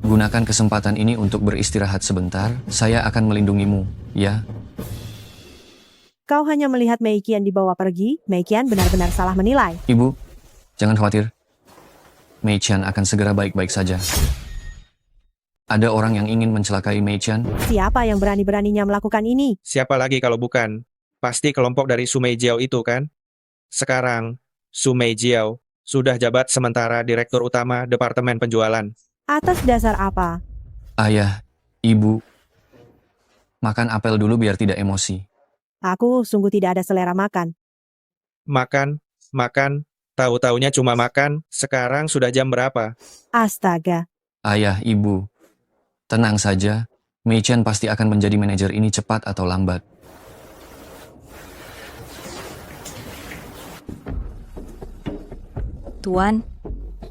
Gunakan kesempatan ini untuk beristirahat sebentar, saya akan melindungimu, ya? Kau hanya melihat Mei Qian dibawa pergi, Mei Qian benar-benar salah menilai. Ibu, jangan khawatir. Mei Qian akan segera baik-baik saja. Ada orang yang ingin mencelakai Mei Qian? Siapa yang berani-beraninya melakukan ini? Siapa lagi kalau bukan? Pasti kelompok dari Su Meijiao itu kan? Sekarang, Su Meijiao sudah jabat sementara Direktur Utama Departemen Penjualan. Atas dasar apa? Ayah, ibu, makan apel dulu biar tidak emosi. Aku sungguh tidak ada selera makan. Makan, tahu-taunya cuma makan, sekarang sudah jam berapa? Astaga, Ayah, ibu, tenang saja. Mei Qian pasti akan menjadi manajer ini cepat atau lambat. Tuan,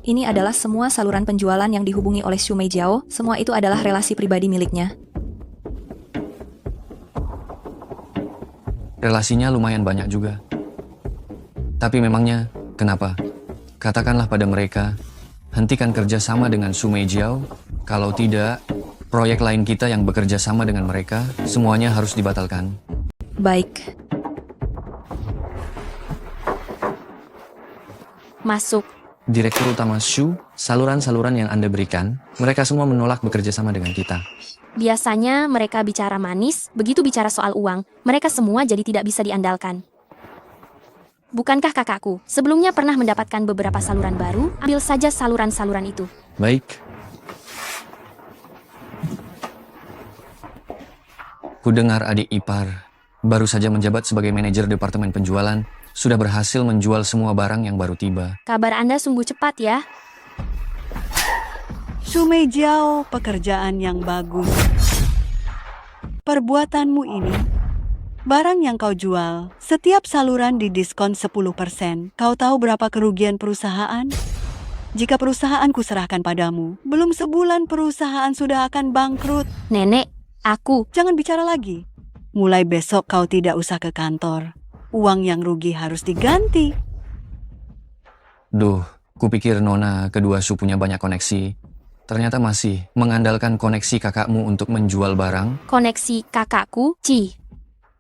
ini adalah semua saluran penjualan yang dihubungi oleh Xu Meijiao. Semua itu adalah relasi pribadi miliknya. Relasinya lumayan banyak juga. Tapi memangnya, kenapa? Katakanlah pada mereka, hentikan kerja sama dengan Xu Meijiao. Kalau tidak, proyek lain kita yang bekerja sama dengan mereka, semuanya harus dibatalkan. Baik. Masuk. Direktur utama Xu, saluran-saluran yang Anda berikan, mereka semua menolak bekerja sama dengan kita. Biasanya mereka bicara manis, begitu bicara soal uang, mereka semua jadi tidak bisa diandalkan. Bukankah kakakku sebelumnya pernah mendapatkan beberapa saluran baru? Ambil saja saluran-saluran itu. Baik. Kudengar adik ipar, baru saja menjabat sebagai manajer departemen penjualan, sudah berhasil menjual semua barang yang baru tiba. Kabar Anda sungguh cepat ya. Xu Meijiao, pekerjaan yang bagus. Perbuatanmu ini, barang yang kau jual, setiap saluran didiskon 10%. Kau tahu berapa kerugian perusahaan? Jika perusahaanku serahkan padamu, belum sebulan perusahaan sudah akan bangkrut. Nenek, aku. Jangan bicara lagi. Mulai besok kau tidak usah ke kantor. Uang yang rugi harus diganti. Duh, kupikir Nona kedua Su punya banyak koneksi. Ternyata masih mengandalkan koneksi kakakmu untuk menjual barang. Koneksi kakakku, Ci.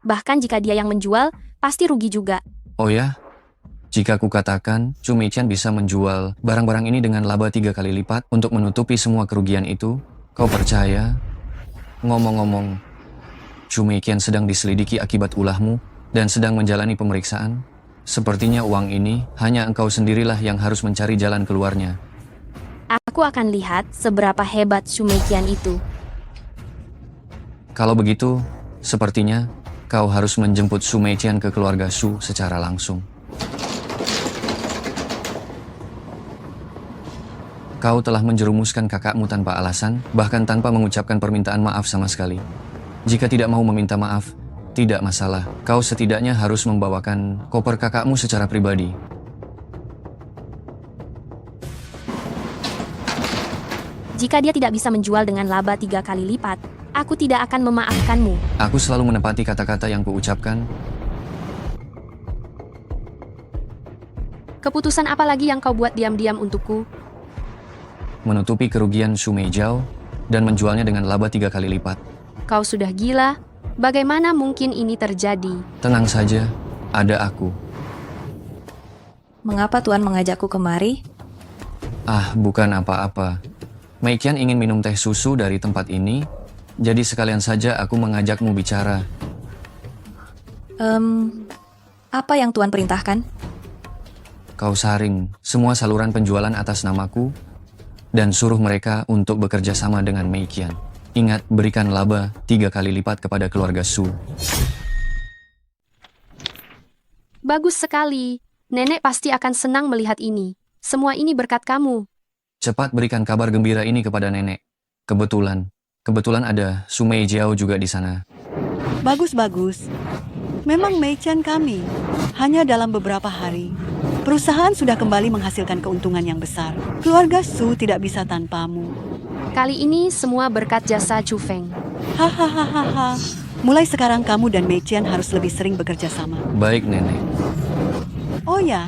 Bahkan jika dia yang menjual, pasti rugi juga. Oh ya? Jika kukatakan, Xu Meiqian bisa menjual barang-barang ini dengan laba 3 kali lipat untuk menutupi semua kerugian itu, kau percaya? Ngomong-ngomong, Xu Meiqian sedang diselidiki akibat ulahmu dan sedang menjalani pemeriksaan. Sepertinya uang ini hanya engkau sendirilah yang harus mencari jalan keluarnya. Aku akan lihat seberapa hebat Xu Meiqian itu. Kalau begitu, sepertinya kau harus menjemput Xu Meiqian ke keluarga Xu secara langsung. Kau telah menjerumuskan kakakmu tanpa alasan, bahkan tanpa mengucapkan permintaan maaf sama sekali. Jika tidak mau meminta maaf, tidak masalah. Kau setidaknya harus membawakan koper kakakmu secara pribadi. Jika dia tidak bisa menjual dengan laba 3 kali lipat, aku tidak akan memaafkanmu. Aku selalu menepati kata-kata yang kuucapkan. Keputusan apa lagi yang kau buat diam-diam untukku? Menutupi kerugian Xu Meijiao dan menjualnya dengan laba 3 kali lipat. Kau sudah gila? Bagaimana mungkin ini terjadi? Tenang saja, ada aku. Mengapa Tuan mengajakku kemari? Ah, bukan apa-apa. Meiqian ingin minum teh susu dari tempat ini, jadi sekalian saja aku mengajakmu bicara. Apa yang Tuan perintahkan? Kau saring semua saluran penjualan atas namaku, dan suruh mereka untuk bekerja sama dengan Meiqian. Ingat, berikan laba 3 kali lipat kepada keluarga Xu. Bagus sekali. Nenek pasti akan senang melihat ini. Semua ini berkat kamu. Cepat berikan kabar gembira ini kepada nenek. Kebetulan ada Xu Meijiao juga di sana. Bagus-bagus. Memang Meiqian kami. Hanya dalam beberapa hari, perusahaan sudah kembali menghasilkan keuntungan yang besar. Keluarga Xu tidak bisa tanpamu. Kali ini semua berkat jasa Chu Feng. Hahaha. Mulai sekarang kamu dan Meiqian harus lebih sering bekerja sama. Baik, Nenek. Oh ya,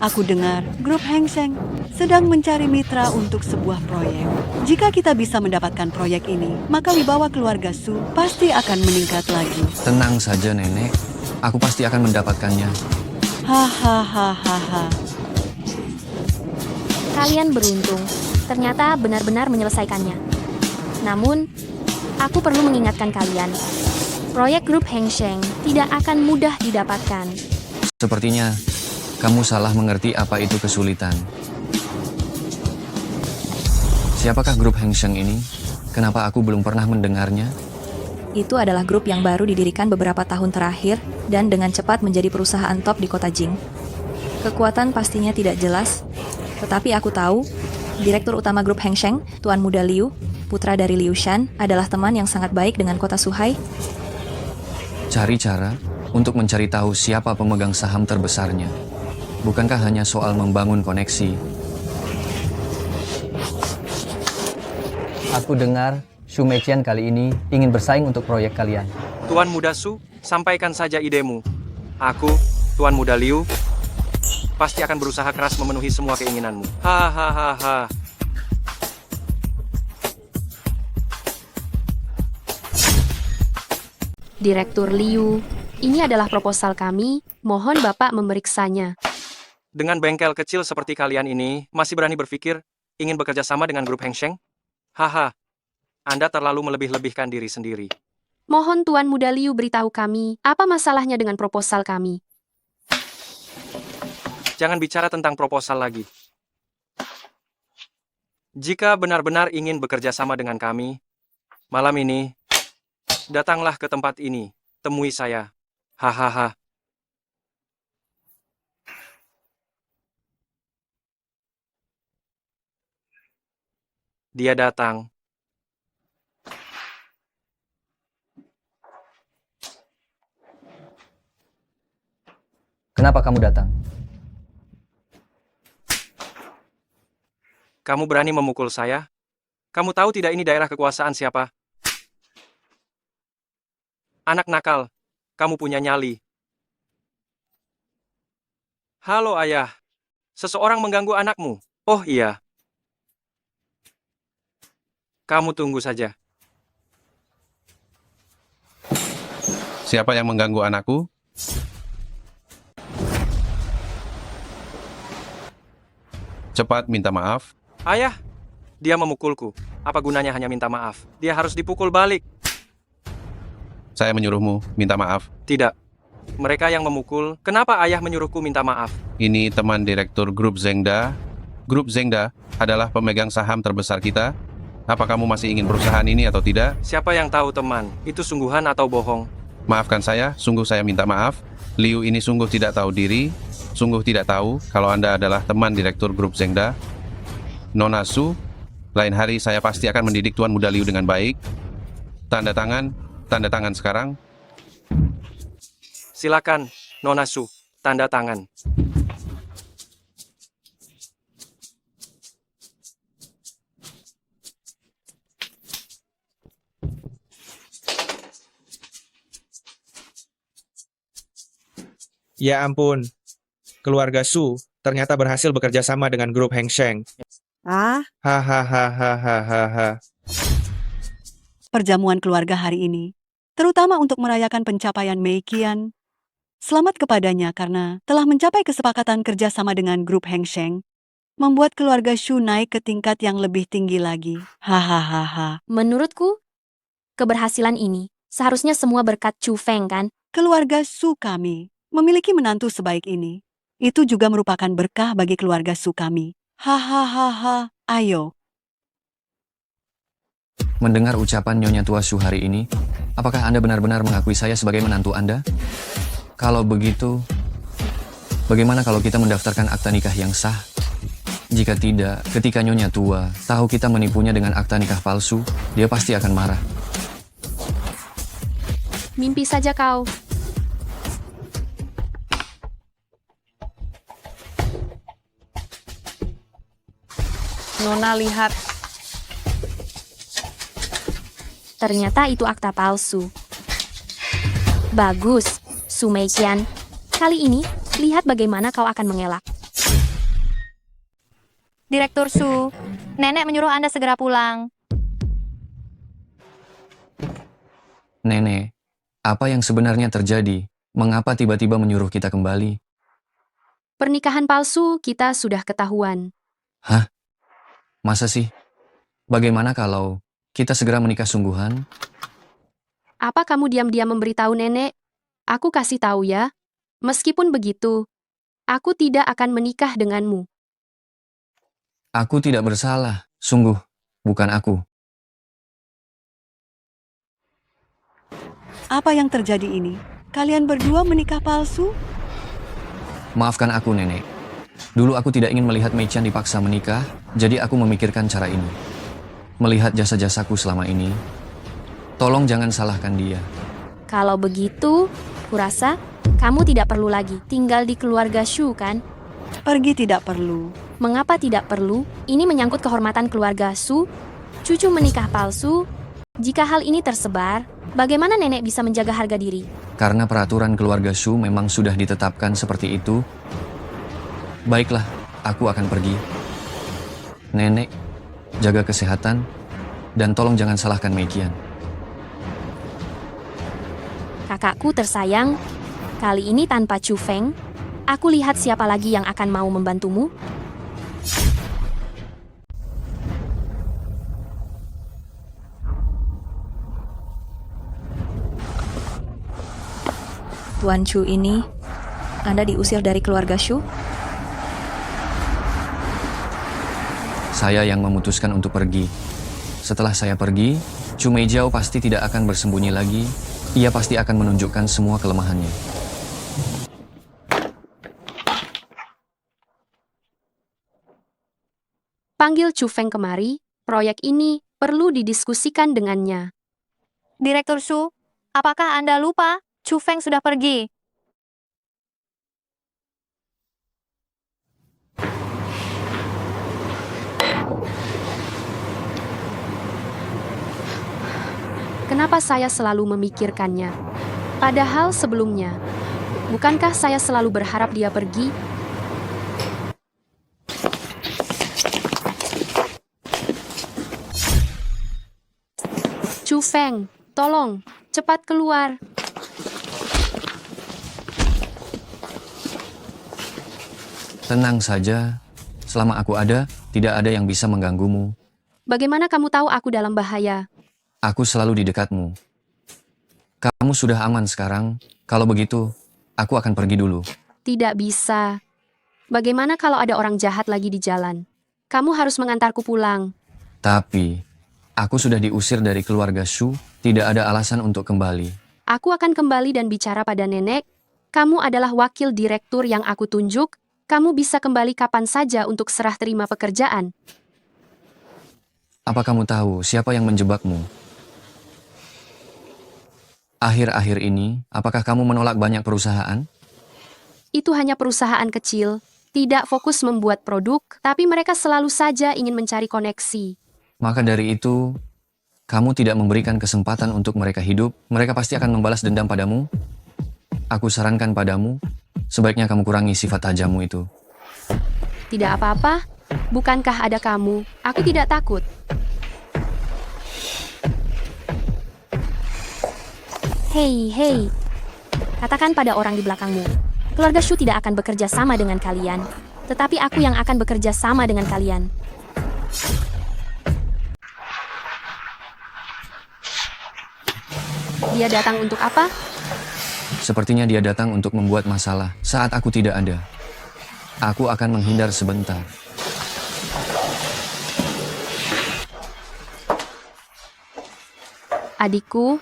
aku dengar grup Heng Sheng sedang mencari mitra untuk sebuah proyek. Jika kita bisa mendapatkan proyek ini, maka wibawa keluarga Xu pasti akan meningkat lagi. Tenang saja, Nenek. Aku pasti akan mendapatkannya. Hahaha. Kalian beruntung. Ternyata benar-benar menyelesaikannya. Namun, aku perlu mengingatkan kalian. Proyek grup Heng Sheng tidak akan mudah didapatkan. Sepertinya kamu salah mengerti apa itu kesulitan. Siapakah grup Heng Sheng ini? Kenapa aku belum pernah mendengarnya? Itu adalah grup yang baru didirikan beberapa tahun terakhir dan dengan cepat menjadi perusahaan top di kota Jing. Kekuatan pastinya tidak jelas, tetapi aku tahu Direktur utama grup Heng Sheng, Tuan Muda Liu, putra dari Liu Shan, adalah teman yang sangat baik dengan kota Suhai. Cari cara untuk mencari tahu siapa pemegang saham terbesarnya. Bukankah hanya soal membangun koneksi? Aku dengar Shu Meiqian kali ini ingin bersaing untuk proyek kalian. Tuan Muda Su, sampaikan saja idemu. Aku, Tuan Muda Liu, pasti akan berusaha keras memenuhi semua keinginanmu. Hahaha. Direktur Liu, ini adalah proposal kami, mohon Bapak memeriksanya. Dengan bengkel kecil seperti kalian ini, masih berani berpikir ingin bekerja sama dengan grup Heng Sheng? Haha, Anda terlalu melebih-lebihkan diri sendiri. Mohon Tuan Muda Liu beritahu kami, apa masalahnya dengan proposal kami? Jangan bicara tentang proposal lagi. Jika benar-benar ingin bekerja sama dengan kami, malam ini, datanglah ke tempat ini, temui saya. Hahaha. Dia datang. Kenapa kamu datang? Kamu berani memukul saya? Kamu tahu tidak ini daerah kekuasaan siapa? Anak nakal, kamu punya nyali. Halo ayah, seseorang mengganggu anakmu. Oh iya. Kamu tunggu saja. Siapa yang mengganggu anakku? Cepat minta maaf. Ayah, dia memukulku. Apa gunanya hanya minta maaf? Dia harus dipukul balik. Saya menyuruhmu minta maaf. Tidak. Mereka yang memukul. Kenapa ayah menyuruhku minta maaf? Ini teman direktur grup Zengda. Grup Zengda adalah pemegang saham terbesar kita. Apa kamu masih ingin perusahaan ini atau tidak? Siapa yang tahu teman? Itu sungguhan atau bohong? Maafkan saya, sungguh saya minta maaf. Liu ini sungguh tidak tahu diri. Sungguh tidak tahu kalau Anda adalah teman direktur grup Zengda. Nona Su, lain hari saya pasti akan mendidik Tuan Muda Liu dengan baik. Tanda tangan sekarang. Silakan, Nona Su, tanda tangan. Ya ampun, keluarga Su ternyata berhasil bekerja sama dengan grup Heng Sheng. Hahaha. Perjamuan keluarga hari ini, terutama untuk merayakan pencapaian Meiqian. Selamat kepadanya karena telah mencapai kesepakatan kerjasama dengan grup Heng Sheng, membuat keluarga Shu naik ke tingkat yang lebih tinggi lagi. Hahaha. Menurutku, keberhasilan ini seharusnya semua berkat Chu Feng kan? Keluarga Su kami memiliki menantu sebaik ini. Itu juga merupakan berkah bagi keluarga Su kami. Hahaha. Ayo. Mendengar ucapan Nyonya Tua Su hari ini, apakah Anda benar-benar mengakui saya sebagai menantu Anda? Kalau begitu, bagaimana kalau kita mendaftarkan akta nikah yang sah? Jika tidak, ketika Nyonya Tua tahu kita menipunya dengan akta nikah palsu, dia pasti akan marah. Mimpi saja kau. Nona lihat. Ternyata itu akta palsu. Bagus, Su Meiqian. Kali ini, lihat bagaimana kau akan mengelak. Direktur Su, Nenek menyuruh Anda segera pulang. Nenek, apa yang sebenarnya terjadi? Mengapa tiba-tiba menyuruh kita kembali? Pernikahan palsu kita sudah ketahuan. Hah? Masa sih? Bagaimana kalau kita segera menikah sungguhan? Apa kamu diam-diam memberitahu nenek? Aku kasih tahu ya. Meskipun begitu, aku tidak akan menikah denganmu. Aku tidak bersalah, sungguh, bukan aku. Apa yang terjadi ini? Kalian berdua menikah palsu? Maafkan aku, Nenek. Dulu aku tidak ingin melihat Mei Qian dipaksa menikah, jadi aku memikirkan cara ini. Melihat jasa-jasaku selama ini, tolong jangan salahkan dia. Kalau begitu, kurasa kamu tidak perlu lagi tinggal di keluarga Shu, kan? Pergi tidak perlu. Mengapa tidak perlu? Ini menyangkut kehormatan keluarga Su. Cucu menikah palsu. Jika hal ini tersebar, bagaimana nenek bisa menjaga harga diri? Karena peraturan keluarga Shu memang sudah ditetapkan seperti itu. Baiklah, aku akan pergi. Nenek, jaga kesehatan, dan tolong jangan salahkan Mei Qian. Kakakku tersayang, kali ini tanpa Chu Feng, aku lihat siapa lagi yang akan mau membantumu. Tuan Chu ini, Anda diusir dari keluarga Shu? Saya yang memutuskan untuk pergi. Setelah saya pergi, Chu Meijiao pasti tidak akan bersembunyi lagi. Ia pasti akan menunjukkan semua kelemahannya. Panggil Chu Feng kemari, proyek ini perlu didiskusikan dengannya. Direktur Shu, apakah Anda lupa? Chu Feng sudah pergi. Kenapa saya selalu memikirkannya? Padahal sebelumnya, bukankah saya selalu berharap dia pergi? Chu Feng, tolong, cepat keluar. Tenang saja, selama aku ada, tidak ada yang bisa mengganggumu. Bagaimana kamu tahu aku dalam bahaya? Aku selalu di dekatmu. Kamu sudah aman sekarang. Kalau begitu, aku akan pergi dulu. Tidak bisa. Bagaimana kalau ada orang jahat lagi di jalan? Kamu harus mengantarku pulang. Tapi, aku sudah diusir dari keluarga Shu, tidak ada alasan untuk kembali. Aku akan kembali dan bicara pada nenek. Kamu adalah wakil direktur yang aku tunjuk. Kamu bisa kembali kapan saja untuk serah terima pekerjaan. Apa kamu tahu siapa yang menjebakmu? Akhir-akhir ini, apakah kamu menolak banyak perusahaan? Itu hanya perusahaan kecil, tidak fokus membuat produk, tapi mereka selalu saja ingin mencari koneksi. Maka dari itu, kamu tidak memberikan kesempatan untuk mereka hidup, mereka pasti akan membalas dendam padamu. Aku sarankan padamu, sebaiknya kamu kurangi sifat tajammu itu. Tidak apa-apa, bukankah ada kamu? Aku tidak takut. Hei, katakan pada orang di belakangmu. Keluarga Shu tidak akan bekerja sama dengan kalian, tetapi aku yang akan bekerja sama dengan kalian. Dia datang untuk apa? Sepertinya dia datang untuk membuat masalah saat aku tidak ada. Aku akan menghindar sebentar. Adikku,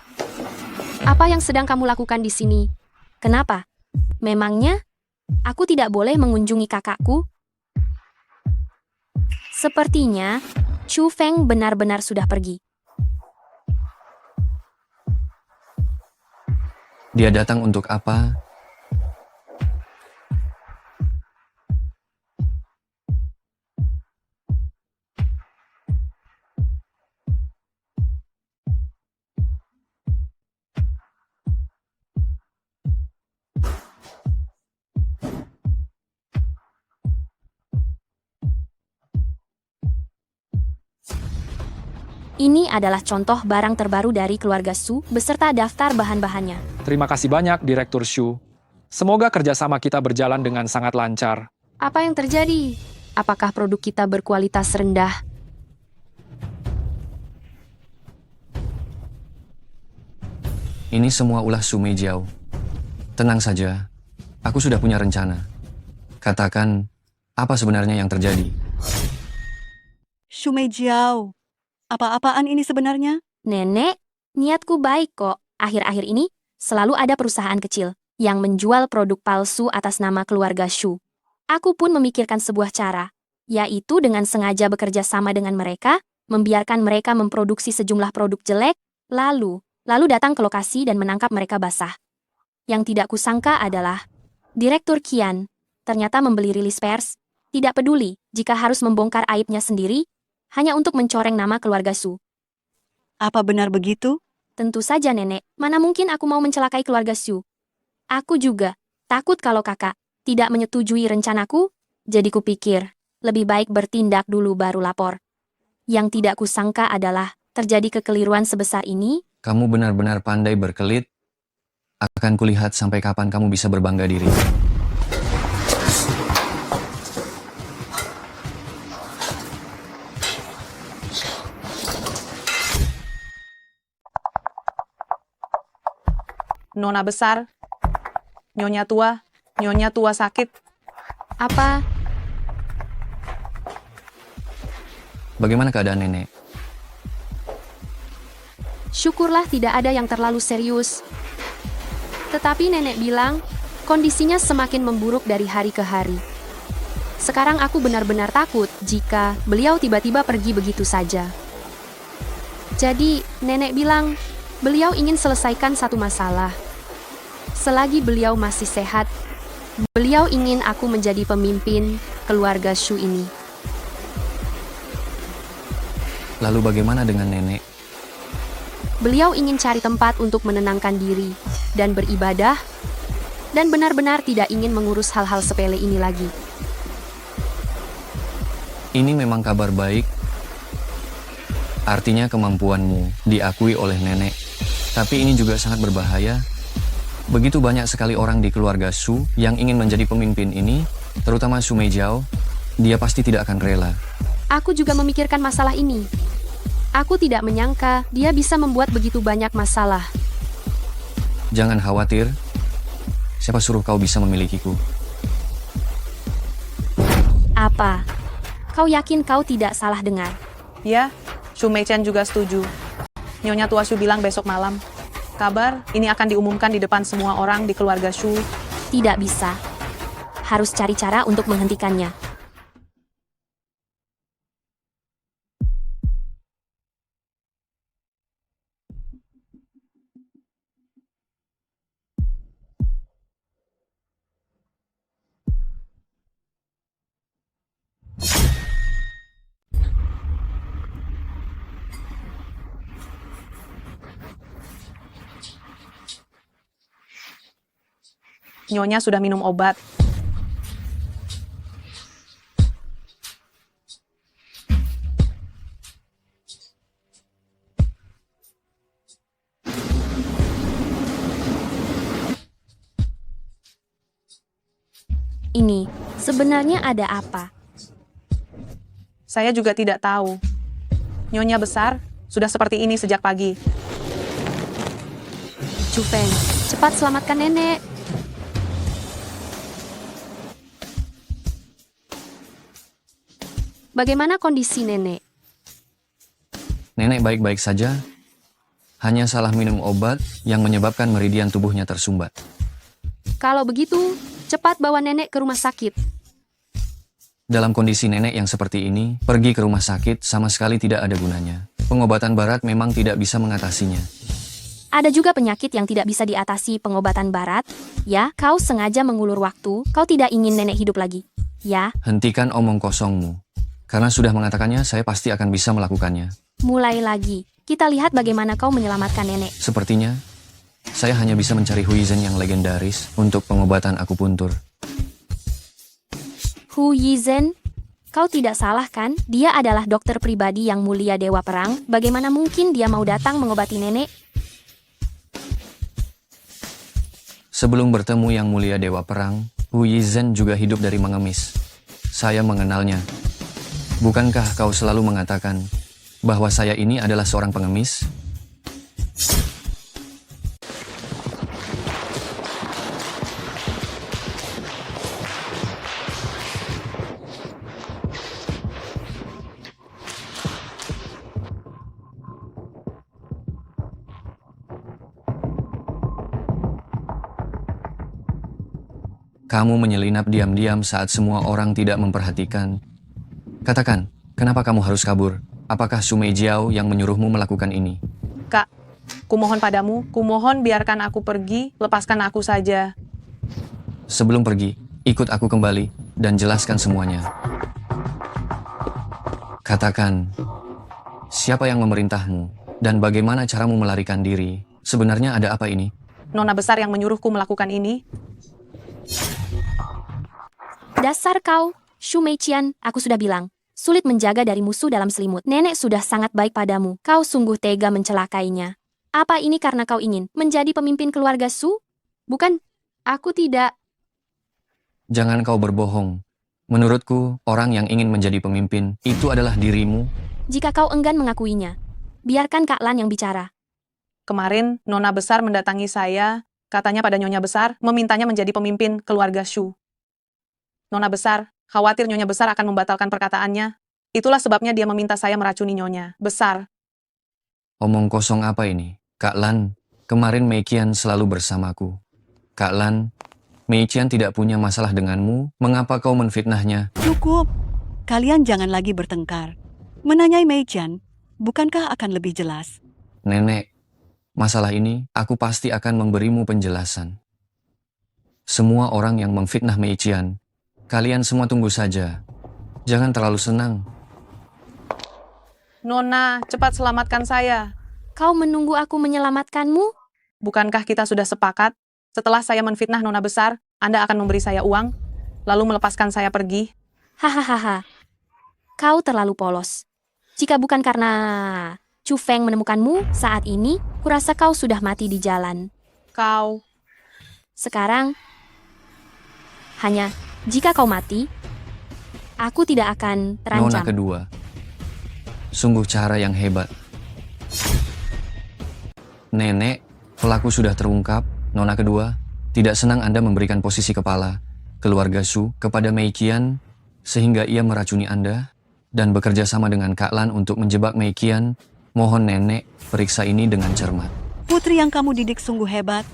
apa yang sedang kamu lakukan di sini? Kenapa? Memangnya aku tidak boleh mengunjungi kakakku? Sepertinya Chu Feng benar-benar sudah pergi. Dia datang untuk apa? Ini adalah contoh barang terbaru dari keluarga Su beserta daftar bahan-bahannya. Terima kasih banyak, Direktur Shu. Semoga kerjasama kita berjalan dengan sangat lancar. Apa yang terjadi? Apakah produk kita berkualitas rendah? Ini semua ulah Su Meijiao. Tenang saja, aku sudah punya rencana. Katakan, apa sebenarnya yang terjadi? Shu Meijiao, apa-apaan ini sebenarnya? Nenek, niatku baik kok. Akhir-akhir ini, selalu ada perusahaan kecil yang menjual produk palsu atas nama keluarga Shu. Aku pun memikirkan sebuah cara, yaitu dengan sengaja bekerja sama dengan mereka, membiarkan mereka memproduksi sejumlah produk jelek, lalu datang ke lokasi dan menangkap mereka basah. Yang tidak kusangka adalah, Direktur Qian ternyata membeli rilis pers, tidak peduli jika harus membongkar aibnya sendiri, hanya untuk mencoreng nama keluarga Su. Apa benar begitu? Tentu saja nenek, mana mungkin aku mau mencelakai keluarga Su. Aku juga takut kalau kakak tidak menyetujui rencanaku, jadi kupikir lebih baik bertindak dulu baru lapor. Yang tidak kusangka adalah terjadi kekeliruan sebesar ini. Kamu benar-benar pandai berkelit. Akan kulihat sampai kapan kamu bisa berbangga diri. Nona besar, Nyonya tua sakit. Apa? Bagaimana keadaan nenek? Syukurlah tidak ada yang terlalu serius. Tetapi nenek bilang, kondisinya semakin memburuk dari hari ke hari. Sekarang aku benar-benar takut jika beliau tiba-tiba pergi begitu saja. Jadi, nenek bilang, beliau ingin selesaikan satu masalah. Selagi beliau masih sehat, beliau ingin aku menjadi pemimpin keluarga Shu ini. Lalu bagaimana dengan nenek? Beliau ingin cari tempat untuk menenangkan diri dan beribadah, dan benar-benar tidak ingin mengurus hal-hal sepele ini lagi. Ini memang kabar baik. Artinya kemampuanmu diakui oleh nenek. Tapi ini juga sangat berbahaya. Begitu banyak sekali orang di keluarga Su yang ingin menjadi pemimpin ini, terutama Su Meijiao. Dia pasti tidak akan rela. Aku juga memikirkan masalah ini. Aku tidak menyangka dia bisa membuat begitu banyak masalah. Jangan khawatir. Siapa suruh kau bisa memilikiku? Apa? Kau yakin kau tidak salah dengar? Ya, Shu Meiqian juga setuju. Nyonya tua Shu bilang besok malam. Kabar ini akan diumumkan di depan semua orang di keluarga Shu. Tidak bisa. Harus cari cara untuk menghentikannya. Nyonya sudah minum obat. Ini, sebenarnya ada apa? Saya juga tidak tahu. Nyonya besar, sudah seperti ini sejak pagi. Chu Feng, cepat selamatkan nenek. Bagaimana kondisi nenek? Nenek baik-baik saja. Hanya salah minum obat yang menyebabkan meridian tubuhnya tersumbat. Kalau begitu, cepat bawa nenek ke rumah sakit. Dalam kondisi nenek yang seperti ini, pergi ke rumah sakit sama sekali tidak ada gunanya. Pengobatan barat memang tidak bisa mengatasinya. Ada juga penyakit yang tidak bisa diatasi pengobatan barat. Ya, kau sengaja mengulur waktu, kau tidak ingin nenek hidup lagi. Ya, Hentikan omong kosongmu. Karena sudah mengatakannya, saya pasti akan bisa melakukannya. mulai lagi. Kita lihat bagaimana kau menyelamatkan nenek. Sepertinya, saya hanya bisa mencari Huizhen yang legendaris untuk pengobatan akupuntur. Hu Yizhen, kau tidak salah kan? Dia adalah dokter pribadi yang mulia Dewa Perang. Bagaimana mungkin dia mau datang mengobati nenek? Sebelum bertemu yang mulia Dewa Perang, Hu Yizhen juga hidup dari mengemis. Saya mengenalnya. Bukankah kau selalu mengatakan bahwa saya ini adalah seorang pengemis? Kamu menyelinap diam-diam saat semua orang tidak memperhatikan. Katakan, kenapa kamu harus kabur? Apakah Su Meijiao yang menyuruhmu melakukan ini? Kak, kumohon padamu, kumohon biarkan aku pergi, lepaskan aku saja. Sebelum pergi, ikut aku kembali dan jelaskan semuanya. Katakan, siapa yang memerintahmu dan bagaimana caramu melarikan diri? Sebenarnya ada apa ini? Nona besar yang menyuruhku melakukan ini. Dasar kau, Shu Meiqian, aku sudah bilang. Sulit menjaga dari musuh dalam selimut. Nenek sudah sangat baik padamu. Kau sungguh tega mencelakainya. Apa ini karena kau ingin menjadi pemimpin keluarga Su? Bukan, aku tidak. Jangan kau berbohong. Menurutku, orang yang ingin menjadi pemimpin itu adalah dirimu. Jika kau enggan mengakuinya, biarkan Kak Lan yang bicara. Kemarin, Nona besar mendatangi saya, katanya pada Nyonya besar, memintanya menjadi pemimpin keluarga Shu. Nona besar, khawatir Nyonya besar akan membatalkan perkataannya. Itulah sebabnya dia meminta saya meracuni Nyonya besar. Omong kosong apa ini? Kak Lan, kemarin Meiqian selalu bersamaku. Kak Lan, Meiqian tidak punya masalah denganmu, mengapa kau menfitnahnya? Cukup. Kalian jangan lagi bertengkar. Menanyai Meiqian, bukankah akan lebih jelas? Nenek, masalah ini aku pasti akan memberimu penjelasan. Semua orang yang memfitnah Meiqian, kalian semua tunggu saja. Jangan terlalu senang. Nona, cepat selamatkan saya. Kau menunggu aku menyelamatkanmu? Bukankah kita sudah sepakat? Setelah saya menfitnah Nona besar, Anda akan memberi saya uang, lalu melepaskan saya pergi. Hahaha. Kau terlalu polos. Jika bukan karena Chu Feng menemukanmu saat ini, kurasa kau sudah mati di jalan. Kau. Sekarang, hanya jika kau mati, aku tidak akan terancam. Nona kedua, sungguh cara yang hebat. Nenek, pelaku sudah terungkap. Nona kedua, tidak senang Anda memberikan posisi kepala keluarga Shu kepada Meiqian sehingga ia meracuni Anda dan bekerja sama dengan Kak Lan untuk menjebak Meiqian. Mohon nenek, periksa ini dengan cermat. Putri yang kamu didik sungguh hebat.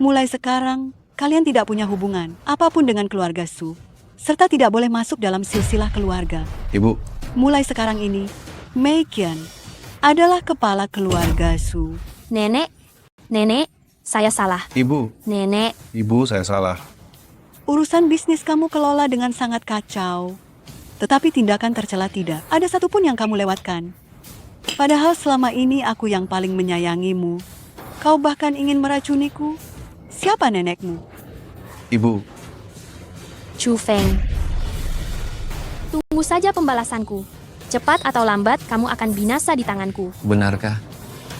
Mulai sekarang, kalian tidak punya hubungan apapun dengan keluarga Shu, serta tidak boleh masuk dalam silsilah keluarga. Ibu. Mulai sekarang ini, Meiqian adalah kepala keluarga Shu. Nenek, saya salah. Ibu. Nenek, Ibu, saya salah. Urusan bisnis kamu kelola dengan sangat kacau. Tetapi tindakan tercela tidak. Ada satupun yang kamu lewatkan. Padahal selama ini aku yang paling menyayangimu. Kau bahkan ingin meracuniku. Siapa nenekmu? Ibu. Chu Feng. Tunggu saja pembalasanku. Cepat atau lambat, kamu akan binasa di tanganku. Benarkah?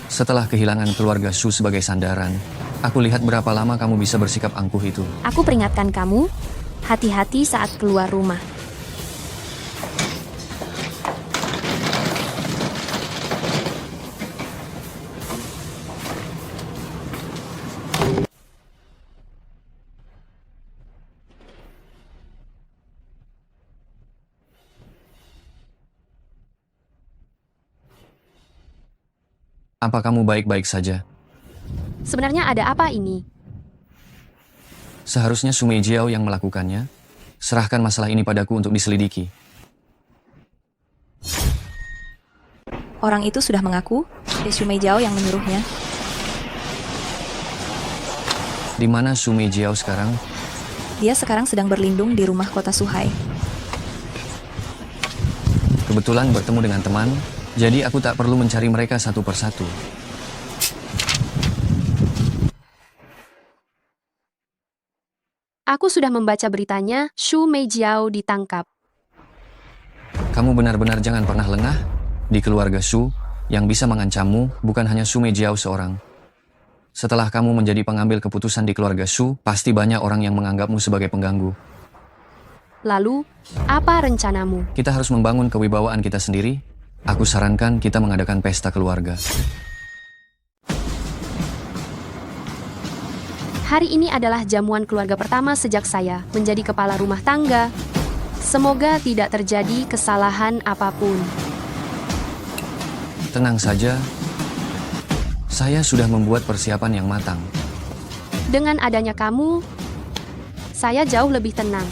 Setelah kehilangan keluarga Shu sebagai sandaran, aku lihat berapa lama kamu bisa bersikap angkuh itu. Aku peringatkan kamu, hati-hati saat keluar rumah. Apa kamu baik-baik saja? Sebenarnya ada apa ini? Seharusnya Su Meijiao yang melakukannya. Serahkan masalah ini padaku untuk diselidiki. Orang itu sudah mengaku, Su Meijiao yang menyuruhnya. Di mana Su Meijiao sekarang? Dia sekarang sedang berlindung di rumah kota Suhai. Kebetulan bertemu dengan teman, jadi aku tak perlu mencari mereka satu persatu. Aku sudah membaca beritanya, Shu Meijiao ditangkap. Kamu benar-benar jangan pernah lengah. Di keluarga Shu, yang bisa mengancammu bukan hanya Su Meijiao seorang. Setelah kamu menjadi pengambil keputusan di keluarga Shu, pasti banyak orang yang menganggapmu sebagai pengganggu. Lalu, apa rencanamu? Kita harus membangun kewibawaan kita sendiri. Aku sarankan kita mengadakan pesta keluarga. Hari ini adalah jamuan keluarga pertama sejak saya menjadi kepala rumah tangga. Semoga tidak terjadi kesalahan apapun. Tenang saja, saya sudah membuat persiapan yang matang. Dengan adanya kamu, Saya jauh lebih tenang.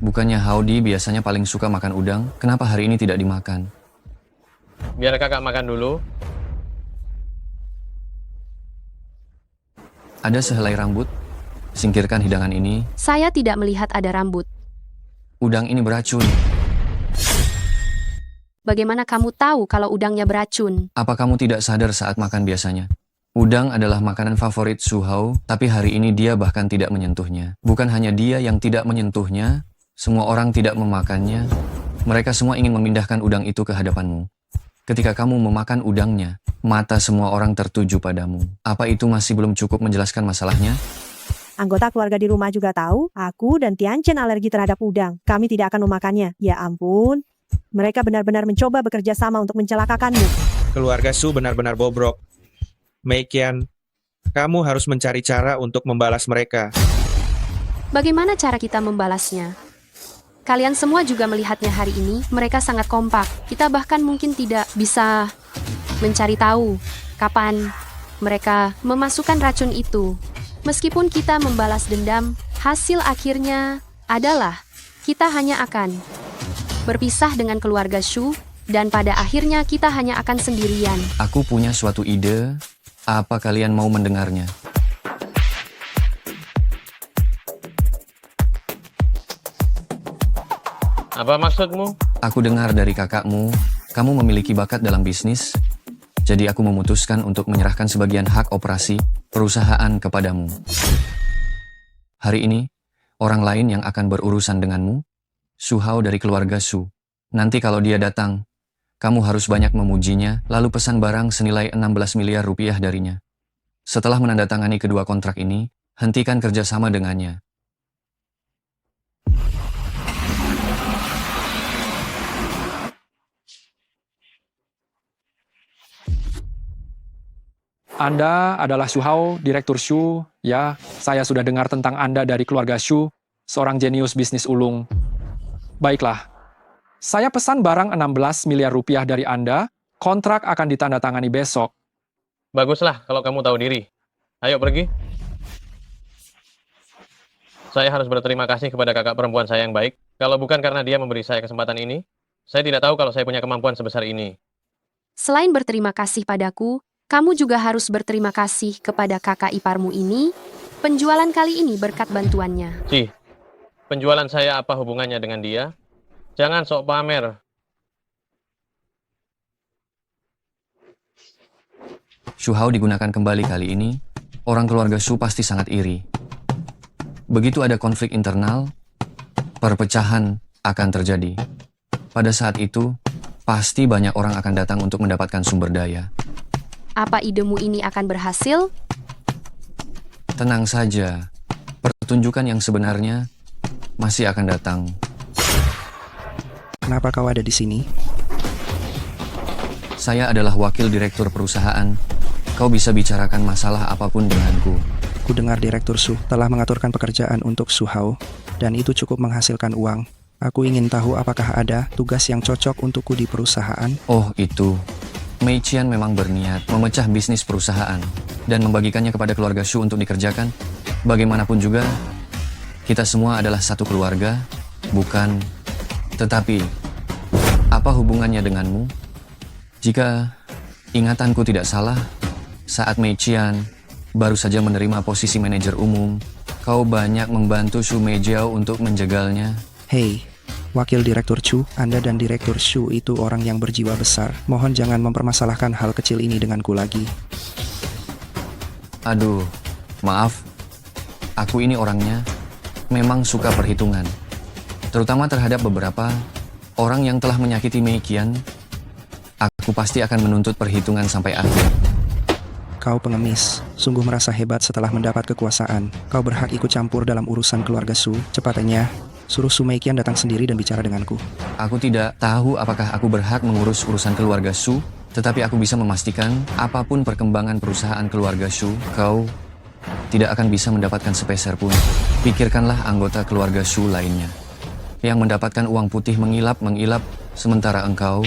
Bukannya Howdy biasanya paling suka makan udang, kenapa hari ini tidak dimakan? Biar kakak makan dulu. Ada sehelai rambut? Singkirkan hidangan ini. Saya tidak melihat ada rambut. Udang ini beracun. Bagaimana kamu tahu kalau udangnya beracun? Apa kamu tidak sadar saat makan biasanya? Udang adalah makanan favorit Su Hao, tapi hari ini dia bahkan tidak menyentuhnya. Bukan hanya dia yang tidak menyentuhnya, semua orang tidak memakannya. Mereka semua ingin memindahkan udang itu ke hadapanmu. Ketika kamu memakan udangnya, mata semua orang tertuju padamu. Apa itu masih belum cukup menjelaskan masalahnya? Anggota keluarga di rumah juga tahu, aku dan Tianchen alergi terhadap udang. Kami tidak akan memakannya. Ya ampun. Mereka benar-benar mencoba bekerja sama untuk mencelakakanmu. Keluarga Su benar-benar bobrok. Mei Qian, kamu harus mencari cara untuk membalas mereka. Bagaimana cara kita membalasnya? Kalian semua juga melihatnya hari ini, mereka sangat kompak. Kita bahkan mungkin tidak bisa mencari tahu kapan mereka memasukkan racun itu. Meskipun kita membalas dendam, hasil akhirnya adalah kita hanya akan berpisah dengan keluarga Shu, dan pada akhirnya kita hanya akan sendirian. Aku punya suatu ide. Apa kalian mau mendengarnya? Apa maksudmu? Aku dengar dari kakakmu, kamu memiliki bakat dalam bisnis. Jadi aku memutuskan untuk menyerahkan sebagian hak operasi perusahaan kepadamu. Hari ini, orang lain yang akan berurusan denganmu, Su Hao dari keluarga Su. Nanti kalau dia datang, kamu harus banyak memujinya, lalu pesan barang senilai 16 miliar rupiah darinya. Setelah menandatangani kedua kontrak ini, hentikan kerjasama dengannya. Anda adalah Su Hao, Direktur Shu. Ya, saya sudah dengar tentang Anda dari keluarga Shu, seorang jenius bisnis ulung. Baiklah, saya pesan barang 16 miliar rupiah dari Anda, kontrak akan ditandatangani besok. Baguslah kalau kamu tahu diri. Ayo pergi. Saya harus berterima kasih kepada kakak perempuan saya yang baik. Kalau bukan karena dia memberi saya kesempatan ini, saya tidak tahu kalau saya punya kemampuan sebesar ini. Selain berterima kasih padaku, kamu juga harus berterima kasih kepada kakak iparmu ini. Penjualan kali ini berkat bantuannya. Cih, penjualan saya apa hubungannya dengan dia? Jangan sok pamer. Su Hao digunakan kembali kali ini, orang keluarga Su pasti sangat iri. Begitu ada konflik internal, perpecahan akan terjadi. Pada saat itu, pasti banyak orang akan datang untuk mendapatkan sumber daya. Apa idemu ini akan berhasil? Tenang saja, pertunjukan yang sebenarnya masih akan datang. Kenapa kau ada di sini? Saya adalah wakil direktur perusahaan. Kau bisa bicarakan masalah apapun denganku. Ku dengar Direktur Su telah mengaturkan pekerjaan untuk Su Hao, dan itu cukup menghasilkan uang. Aku ingin tahu apakah ada tugas yang cocok untukku di perusahaan. Oh itu, Mei Qian memang berniat memecah bisnis perusahaan dan membagikannya kepada keluarga Shu untuk dikerjakan. Bagaimanapun juga, kita semua adalah satu keluarga, bukan? Tetapi, apa hubungannya denganmu? Jika ingatanku tidak salah, saat Mei Qian baru saja menerima posisi manajer umum, kau banyak membantu Su Meijiao untuk menjegalnya. Hei, Wakil Direktur Chu, Anda dan Direktur Shu itu orang yang berjiwa besar. Mohon jangan mempermasalahkan hal kecil ini denganku lagi. Aduh, maaf. Aku ini orangnya memang suka perhitungan. Terutama terhadap beberapa orang yang telah menyakiti Mei Qian. Aku pasti akan menuntut perhitungan sampai akhir. Kau pengemis, sungguh merasa hebat setelah mendapat kekuasaan. Kau berhak ikut campur dalam urusan keluarga Su. Cepatnya, suruh Su Meiqian datang sendiri dan bicara denganku. Aku tidak tahu apakah aku berhak mengurus urusan keluarga Su, tetapi aku bisa memastikan apapun perkembangan perusahaan keluarga Su, kau tidak akan bisa mendapatkan sepeser pun. Pikirkanlah anggota keluarga Su lainnya yang mendapatkan uang putih mengilap-mengilap, sementara engkau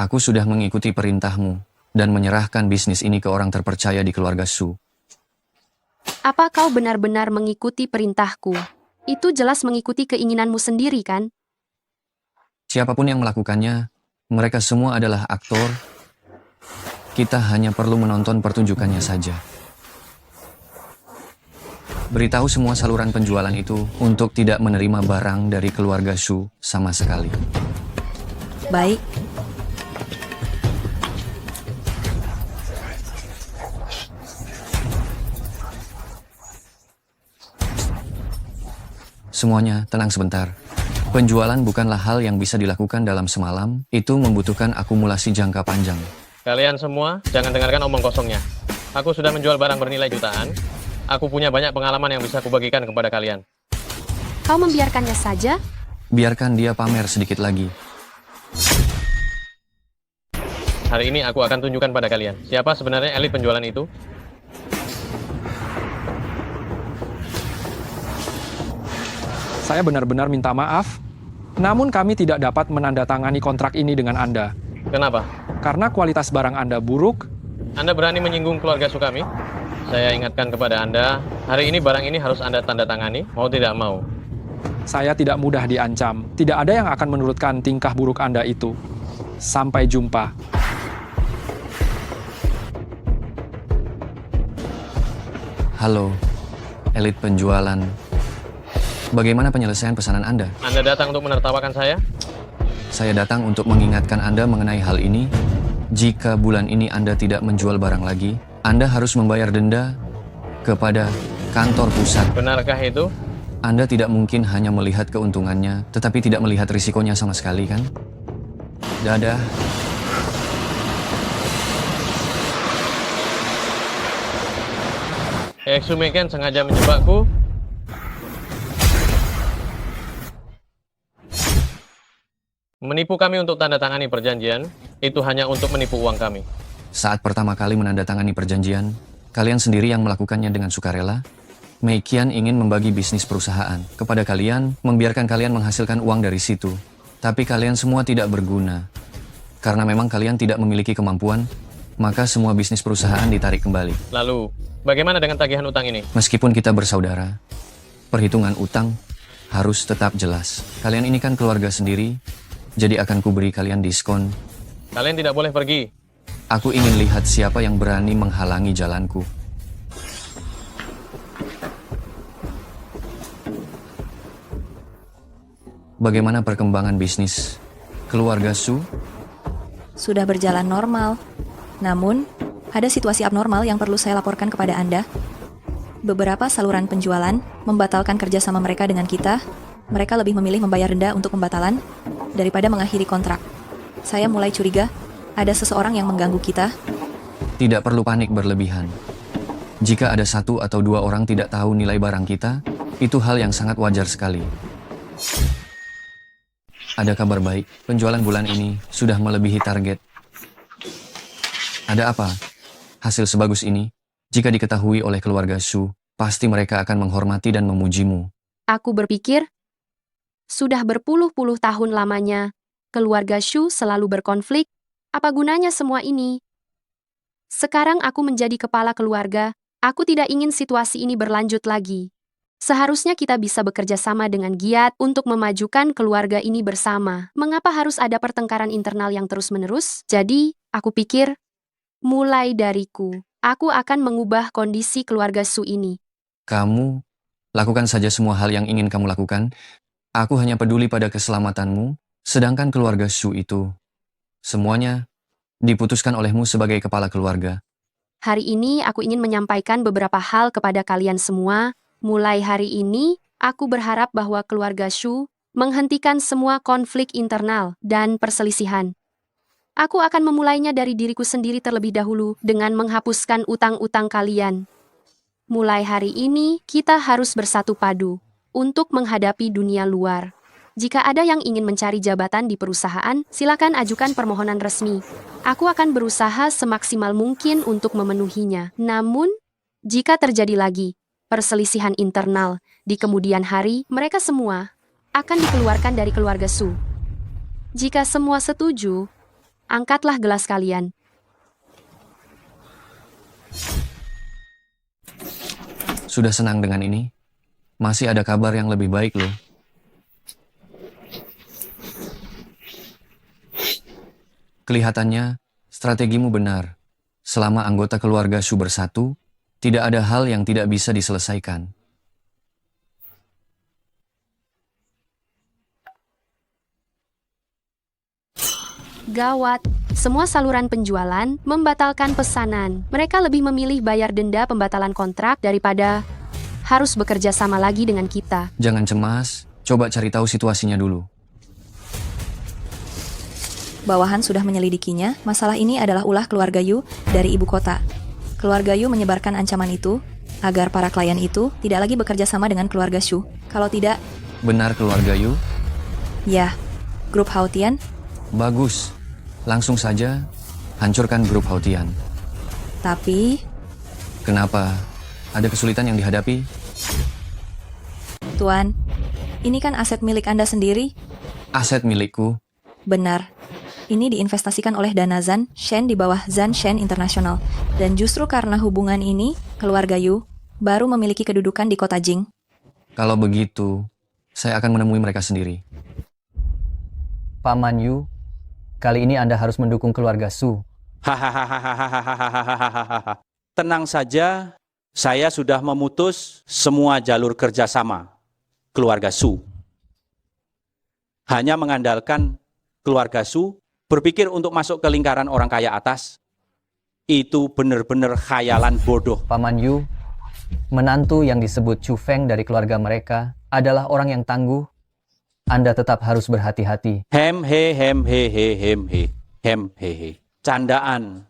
Aku sudah mengikuti perintahmu dan menyerahkan bisnis ini ke orang terpercaya di keluarga Su. Apa kau benar-benar mengikuti perintahku? Itu jelas mengikuti keinginanmu sendiri, kan? Siapapun yang melakukannya, mereka semua adalah aktor. Kita hanya perlu menonton pertunjukannya saja. Beritahu semua saluran penjualan itu untuk tidak menerima barang dari keluarga Su sama sekali. Baik. Semuanya tenang sebentar. Penjualan bukanlah hal yang bisa dilakukan dalam semalam, itu membutuhkan akumulasi jangka panjang. Kalian semua, jangan dengarkan omong kosongnya. Aku sudah menjual barang bernilai jutaan. Aku punya banyak pengalaman yang bisa kubagikan kepada kalian. Kau membiarkannya saja? Biarkan dia pamer sedikit lagi. Hari ini aku akan tunjukkan pada kalian, siapa sebenarnya elit penjualan itu. Saya benar-benar minta maaf, namun kami tidak dapat menandatangani kontrak ini dengan Anda. Kenapa? Karena kualitas barang Anda buruk. Anda berani menyinggung keluarga Sukami? Saya ingatkan kepada Anda, hari ini barang ini harus Anda tanda tangani, mau tidak mau. Saya tidak mudah diancam. Tidak ada yang akan menurutkan tingkah buruk Anda itu. Sampai jumpa. Halo, elit penjualan. Bagaimana penyelesaian pesanan Anda? Anda datang untuk menertawakan saya? Saya datang untuk mengingatkan Anda mengenai hal ini. Jika bulan ini Anda tidak menjual barang lagi, Anda harus membayar denda kepada kantor pusat. Benarkah itu? Anda tidak mungkin hanya melihat keuntungannya, tetapi tidak melihat risikonya sama sekali, kan? Dadah. Exumeken sengaja menjebakku. Menipu kami untuk tanda tangani perjanjian, itu hanya untuk menipu uang kami. Saat pertama kali menandatangani perjanjian, kalian sendiri yang melakukannya dengan sukarela. Mei Qian ingin membagi bisnis perusahaan kepada kalian, membiarkan kalian menghasilkan uang dari situ. Tapi kalian semua tidak berguna. Karena memang kalian tidak memiliki kemampuan, maka semua bisnis perusahaan ditarik kembali. Lalu, bagaimana dengan tagihan utang ini? Meskipun kita bersaudara, perhitungan utang harus tetap jelas. Kalian ini kan keluarga sendiri, jadi akan kuberi kalian diskon. Kalian tidak boleh pergi. Aku ingin lihat siapa yang berani menghalangi jalanku. Bagaimana perkembangan bisnis keluarga Su? Sudah berjalan normal. Namun, ada situasi abnormal yang perlu saya laporkan kepada Anda. Beberapa saluran penjualan membatalkan kerjasama mereka dengan kita. Mereka lebih memilih membayar denda untuk pembatalan daripada mengakhiri kontrak. Saya mulai curiga, ada seseorang yang mengganggu kita. Tidak perlu panik berlebihan. Jika ada 1 atau 2 orang tidak tahu nilai barang kita, itu hal yang sangat wajar sekali. Ada kabar baik, penjualan bulan ini sudah melebihi target. Ada apa? Hasil sebagus ini, jika diketahui oleh keluarga Su, pasti mereka akan menghormati dan memujimu. Aku berpikir, sudah berpuluh-puluh tahun lamanya, keluarga Shu selalu berkonflik. Apa gunanya semua ini? Sekarang aku menjadi kepala keluarga, aku tidak ingin situasi ini berlanjut lagi. Seharusnya kita bisa bekerja sama dengan giat untuk memajukan keluarga ini bersama. Mengapa harus ada pertengkaran internal yang terus-menerus? Jadi, aku pikir, mulai dariku, aku akan mengubah kondisi keluarga Su ini. Kamu lakukan saja semua hal yang ingin kamu lakukan. Aku hanya peduli pada keselamatanmu, sedangkan keluarga Su itu, semuanya diputuskan olehmu sebagai kepala keluarga. Hari ini aku ingin menyampaikan beberapa hal kepada kalian semua. Mulai hari ini, aku berharap bahwa keluarga Shu menghentikan semua konflik internal dan perselisihan. Aku akan memulainya dari diriku sendiri terlebih dahulu dengan menghapuskan utang-utang kalian. Mulai hari ini, kita harus bersatu padu untuk menghadapi dunia luar. Jika ada yang ingin mencari jabatan di perusahaan, silakan ajukan permohonan resmi. Aku akan berusaha semaksimal mungkin untuk memenuhinya. Namun, jika terjadi lagi perselisihan internal di kemudian hari, mereka semua akan dikeluarkan dari keluarga Su. Jika semua setuju, Angkatlah gelas kalian. Sudah senang dengan ini? Masih ada kabar yang lebih baik loh. Kelihatannya, strategimu benar. Selama anggota keluarga Shu bersatu, tidak ada hal yang tidak bisa diselesaikan. Gawat, semua saluran penjualan membatalkan pesanan. Mereka lebih memilih bayar denda pembatalan kontrak daripada harus bekerja sama lagi dengan kita. Jangan cemas, coba cari tahu situasinya dulu. Bawahan sudah menyelidikinya, masalah ini adalah ulah keluarga Yu dari ibu kota. Keluarga Yu menyebarkan ancaman itu, agar para klien itu tidak lagi bekerja sama dengan keluarga Shu. Kalau tidak... Benar keluarga Yu? Ya, grup Haotian. Bagus. Langsung saja, hancurkan grup Haotian. Tapi... Kenapa? Ada kesulitan yang dihadapi? Tuan, ini kan aset milik Anda sendiri. Aset milikku? Benar. Ini diinvestasikan oleh dana Zan Shen di bawah Zan Shen International. Dan justru karena hubungan ini, keluarga Yu baru memiliki kedudukan di kota Jing. Kalau begitu, saya akan menemui mereka sendiri. Paman Yu, kali ini Anda harus mendukung keluarga Su. Hahaha. Tenang saja, saya sudah memutus semua jalur kerjasama keluarga Su. Hanya mengandalkan keluarga Su berpikir untuk masuk ke lingkaran orang kaya atas, itu benar-benar khayalan bodoh. Paman Yu, menantu yang disebut Chu Feng dari keluarga mereka adalah orang yang tangguh. Anda tetap harus berhati-hati. Hem he. Candaan.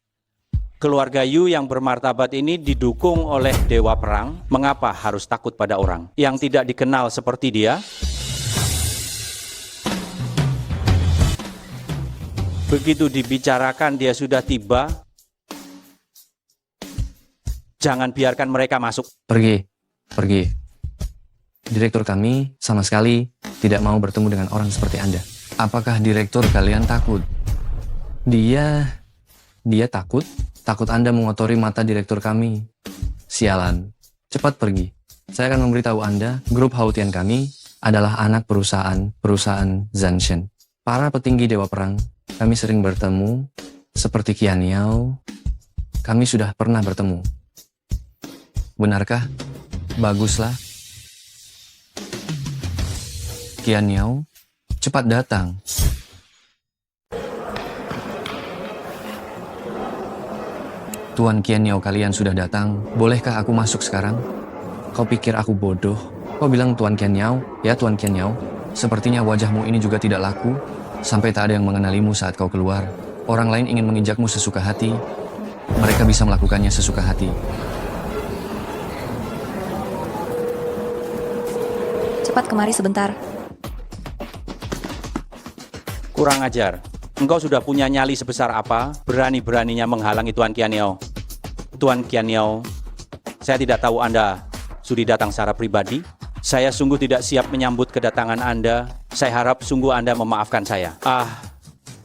Keluarga Yu yang bermartabat ini didukung oleh dewa perang. Mengapa harus takut pada orang yang tidak dikenal seperti dia? Begitu dibicarakan dia sudah tiba. Jangan biarkan mereka masuk. Pergi. Direktur kami sama sekali tidak mau bertemu dengan orang seperti Anda. Apakah direktur kalian takut? Dia takut? Takut Anda mengotori mata direktur kami. Sialan. Cepat pergi. Saya akan memberitahu Anda, grup Haotian kami adalah anak perusahaan Zan Shen. Para petinggi dewa perang, kami sering bertemu, seperti Qian Yao. Kami sudah pernah bertemu. Benarkah? Baguslah. Qian Yao, cepat datang. Tuan Qian Yao, kalian sudah datang. Bolehkah aku masuk sekarang? Kau pikir aku bodoh? Kau bilang Tuan Qian Yao? Ya, Tuan Qian Yao. Sepertinya wajahmu ini juga tidak laku. Sampai tak ada yang mengenalimu saat kau keluar. Orang lain ingin menginjakmu sesuka hati. Mereka bisa melakukannya sesuka hati. Cepat kemari sebentar. Kurang ajar. Engkau sudah punya nyali sebesar apa? Berani-beraninya menghalangi Tuan Qian Yao. Tuan Qian Yao, saya tidak tahu Anda sudah datang secara pribadi. Saya sungguh tidak siap menyambut kedatangan Anda. Saya harap sungguh Anda memaafkan saya.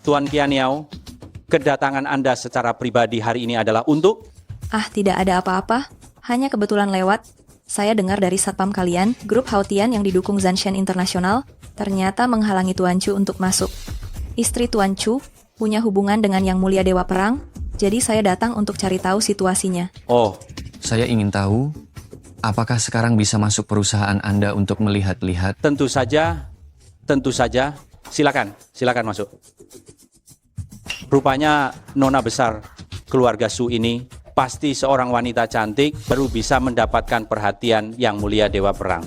Tuan Qian Yao, kedatangan Anda secara pribadi hari ini adalah untuk... Tidak ada apa-apa. Hanya kebetulan lewat. Saya dengar dari satpam kalian, grup Haotian yang didukung Zan Shen International, ternyata menghalangi Tuan Chu untuk masuk. Istri Tuan Chu punya hubungan dengan Yang Mulia Dewa Perang, jadi saya datang untuk cari tahu situasinya. Oh, saya ingin tahu, apakah sekarang bisa masuk perusahaan Anda untuk melihat-lihat? Tentu saja. Silakan masuk. Rupanya nona besar keluarga Su ini pasti seorang wanita cantik baru bisa mendapatkan perhatian Yang Mulia Dewa Perang.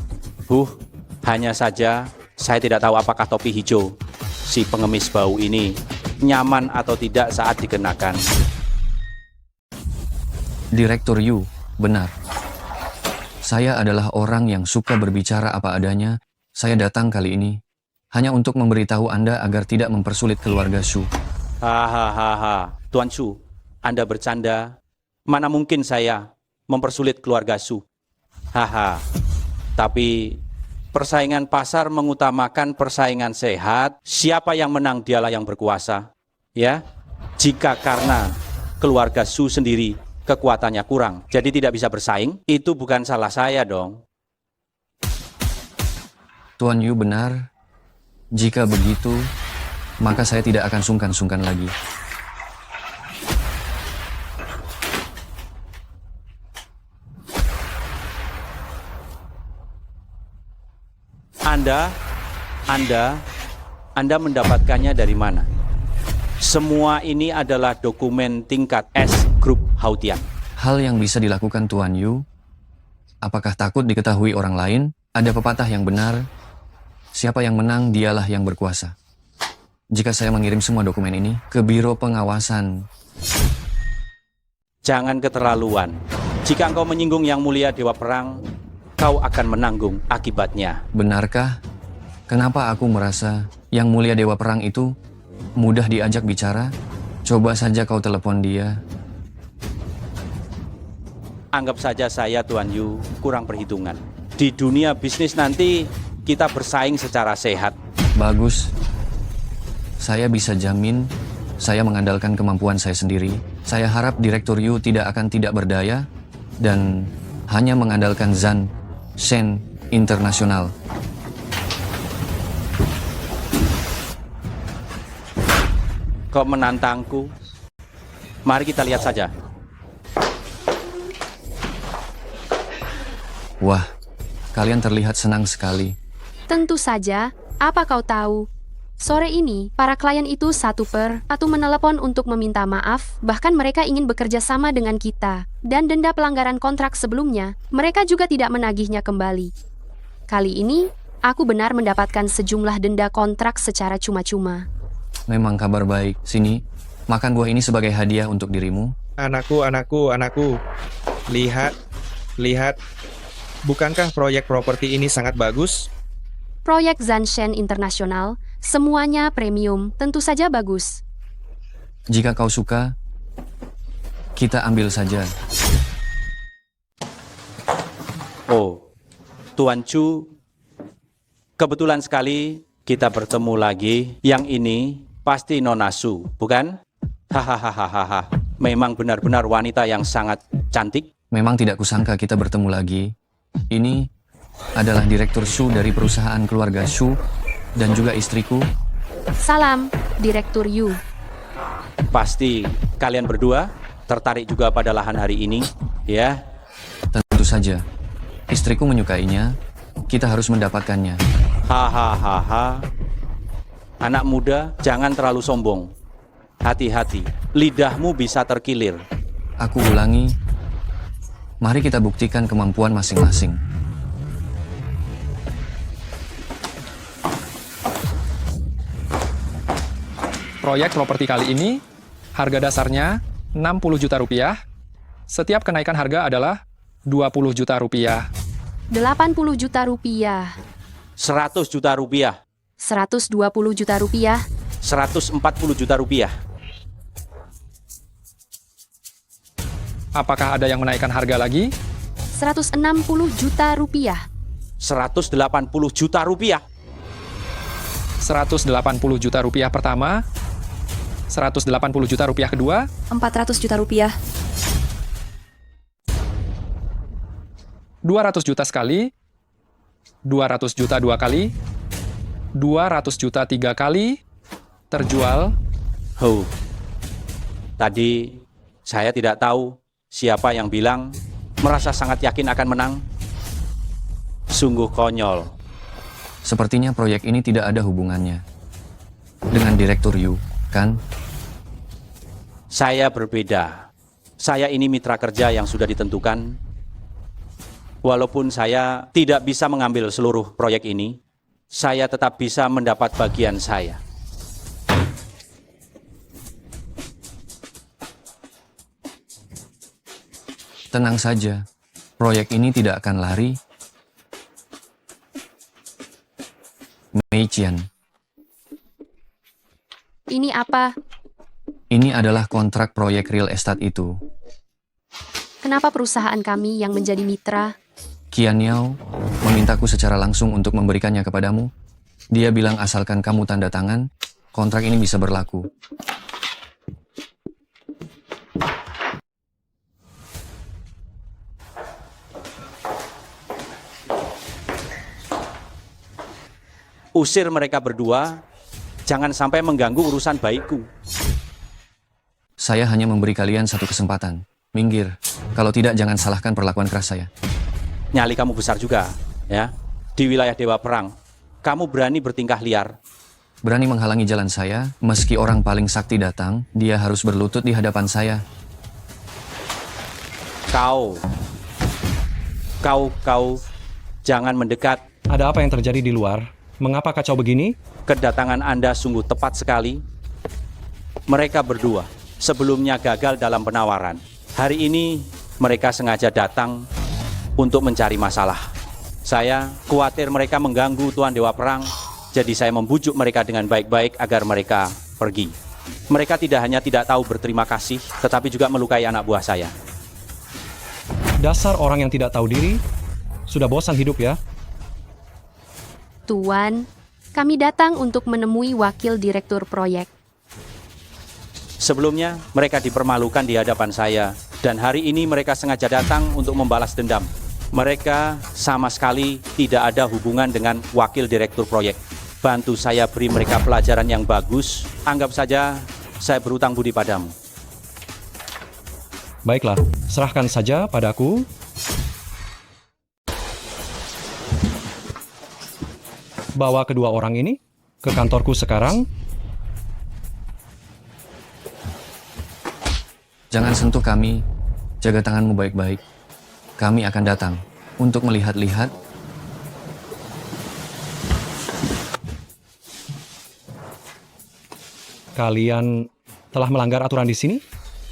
Hanya saja saya tidak tahu apakah topi hijau si pengemis bau ini nyaman atau tidak saat dikenakan. Direktur Yu, benar. Saya adalah orang yang suka berbicara apa adanya. Saya datang kali ini hanya untuk memberitahu Anda agar tidak mempersulit keluarga Shu. Tuan Shu, Anda bercanda. Mana mungkin saya mempersulit keluarga Shu. Tapi persaingan pasar mengutamakan persaingan sehat. Siapa yang menang dialah yang berkuasa. Ya, Jika karena keluarga Su sendiri kekuatannya kurang, jadi tidak bisa bersaing, itu bukan salah saya dong. Tuan Yu benar. Jika begitu, maka saya tidak akan sungkan-sungkan lagi. Anda mendapatkannya dari mana? Semua ini adalah dokumen tingkat S Grup Hautian. Hal yang bisa dilakukan Tuan Yu, apakah takut diketahui orang lain? Ada pepatah yang benar, siapa yang menang dialah yang berkuasa. Jika saya mengirim semua dokumen ini ke Biro Pengawasan. Jangan keterlaluan. Jika engkau menyinggung Yang Mulia Dewa Perang, kau akan menanggung akibatnya. Benarkah? Kenapa aku merasa Yang Mulia Dewa Perang itu mudah diajak bicara? Coba saja kau telepon dia. Anggap saja saya, Tuan Yu, kurang perhitungan. Di dunia bisnis nanti, kita bersaing secara sehat. Bagus. Saya bisa jamin, saya mengandalkan kemampuan saya sendiri. Saya harap Direktur Yu tidak akan tidak berdaya dan hanya mengandalkan Zan Shen Internasional. Kau menantangku? Mari kita lihat saja. Wah, kalian terlihat senang sekali. Tentu saja, apa kau tahu? Sore ini, para klien itu satu menelepon untuk meminta maaf, bahkan mereka ingin bekerja sama dengan kita. Dan denda pelanggaran kontrak sebelumnya, mereka juga tidak menagihnya kembali. Kali ini, aku benar mendapatkan sejumlah denda kontrak secara cuma-cuma. Memang kabar baik. Sini, makan buah ini sebagai hadiah untuk dirimu. Anakku. Lihat. Bukankah proyek properti ini sangat bagus? Proyek Zanshen Internasional, semuanya premium, tentu saja bagus. Jika kau suka, kita ambil saja. Oh, Tuan Chu, kebetulan sekali kita bertemu lagi. Yang ini pasti Nona Su, bukan? Hahaha, memang benar-benar wanita yang sangat cantik. Memang tidak kusangka kita bertemu lagi. Ini adalah Direktur Shu dari perusahaan keluarga Shu dan juga istriku. Salam, Direktur Yu. Pasti kalian berdua tertarik juga pada lahan hari ini, ya? Tentu saja. Istriku menyukainya, kita harus mendapatkannya. Hahaha. Anak muda, jangan terlalu sombong. Hati-hati, lidahmu bisa terkilir. Aku ulangi, mari kita buktikan kemampuan masing-masing. Proyek properti kali ini, harga dasarnya 60 juta rupiah. Setiap kenaikan harga adalah 20 juta rupiah. 80 juta rupiah. 100 juta rupiah. 120 juta rupiah. 140 juta rupiah. Apakah ada yang menaikkan harga lagi? 160 juta rupiah. 180 juta rupiah. 180 juta rupiah pertama. 180 juta rupiah kedua. 400 juta rupiah. 200 juta sekali. 200 juta dua kali. 200 juta tiga kali. Terjual. Tadi saya tidak tahu siapa yang bilang merasa sangat yakin akan menang. Sungguh konyol. Sepertinya proyek ini tidak ada hubungannya dengan Direktur Yu, kan? Saya berbeda. Saya ini mitra kerja yang sudah ditentukan. Walaupun saya tidak bisa mengambil seluruh proyek ini, saya tetap bisa mendapat bagian saya. Tenang saja, proyek ini tidak akan lari. Mei Qian, Ini apa? ini adalah kontrak proyek real estate itu. Kenapa perusahaan kami yang menjadi mitra? Qian Yao memintaku secara langsung untuk memberikannya kepadamu. Dia bilang asalkan kamu tanda tangan, kontrak ini bisa berlaku. Usir mereka berdua, jangan sampai mengganggu urusan baikku. Saya hanya memberi kalian satu kesempatan. Minggir. Kalau tidak, jangan salahkan perlakuan keras saya. Nyali kamu besar juga, ya. Di wilayah Dewa Perang, kamu berani bertingkah liar. Berani menghalangi jalan saya, meski orang paling sakti datang, dia harus berlutut di hadapan saya. Kau, jangan mendekat. Ada apa yang terjadi di luar? Mengapa kacau begini? Kedatangan Anda sungguh tepat sekali. Mereka berdua sebelumnya gagal dalam penawaran. Hari ini mereka sengaja datang untuk mencari masalah. Saya khawatir mereka mengganggu Tuan Dewa Perang, jadi saya membujuk mereka dengan baik-baik agar mereka pergi. Mereka tidak hanya tidak tahu berterima kasih, tetapi juga melukai anak buah saya. Dasar orang yang tidak tahu diri, sudah bosan hidup ya? Tuan, kami datang untuk menemui wakil direktur proyek. Sebelumnya, mereka dipermalukan di hadapan saya, dan hari ini mereka sengaja datang untuk membalas dendam. Mereka sama sekali tidak ada hubungan dengan wakil direktur proyek. Bantu saya beri mereka pelajaran yang bagus, anggap saja saya berutang budi padamu. Baiklah, serahkan saja padaku. Bawa kedua orang ini ke kantorku sekarang. Jangan sentuh kami. Jaga tanganmu baik-baik. Kami akan datang untuk melihat-lihat. Kalian telah melanggar aturan di sini?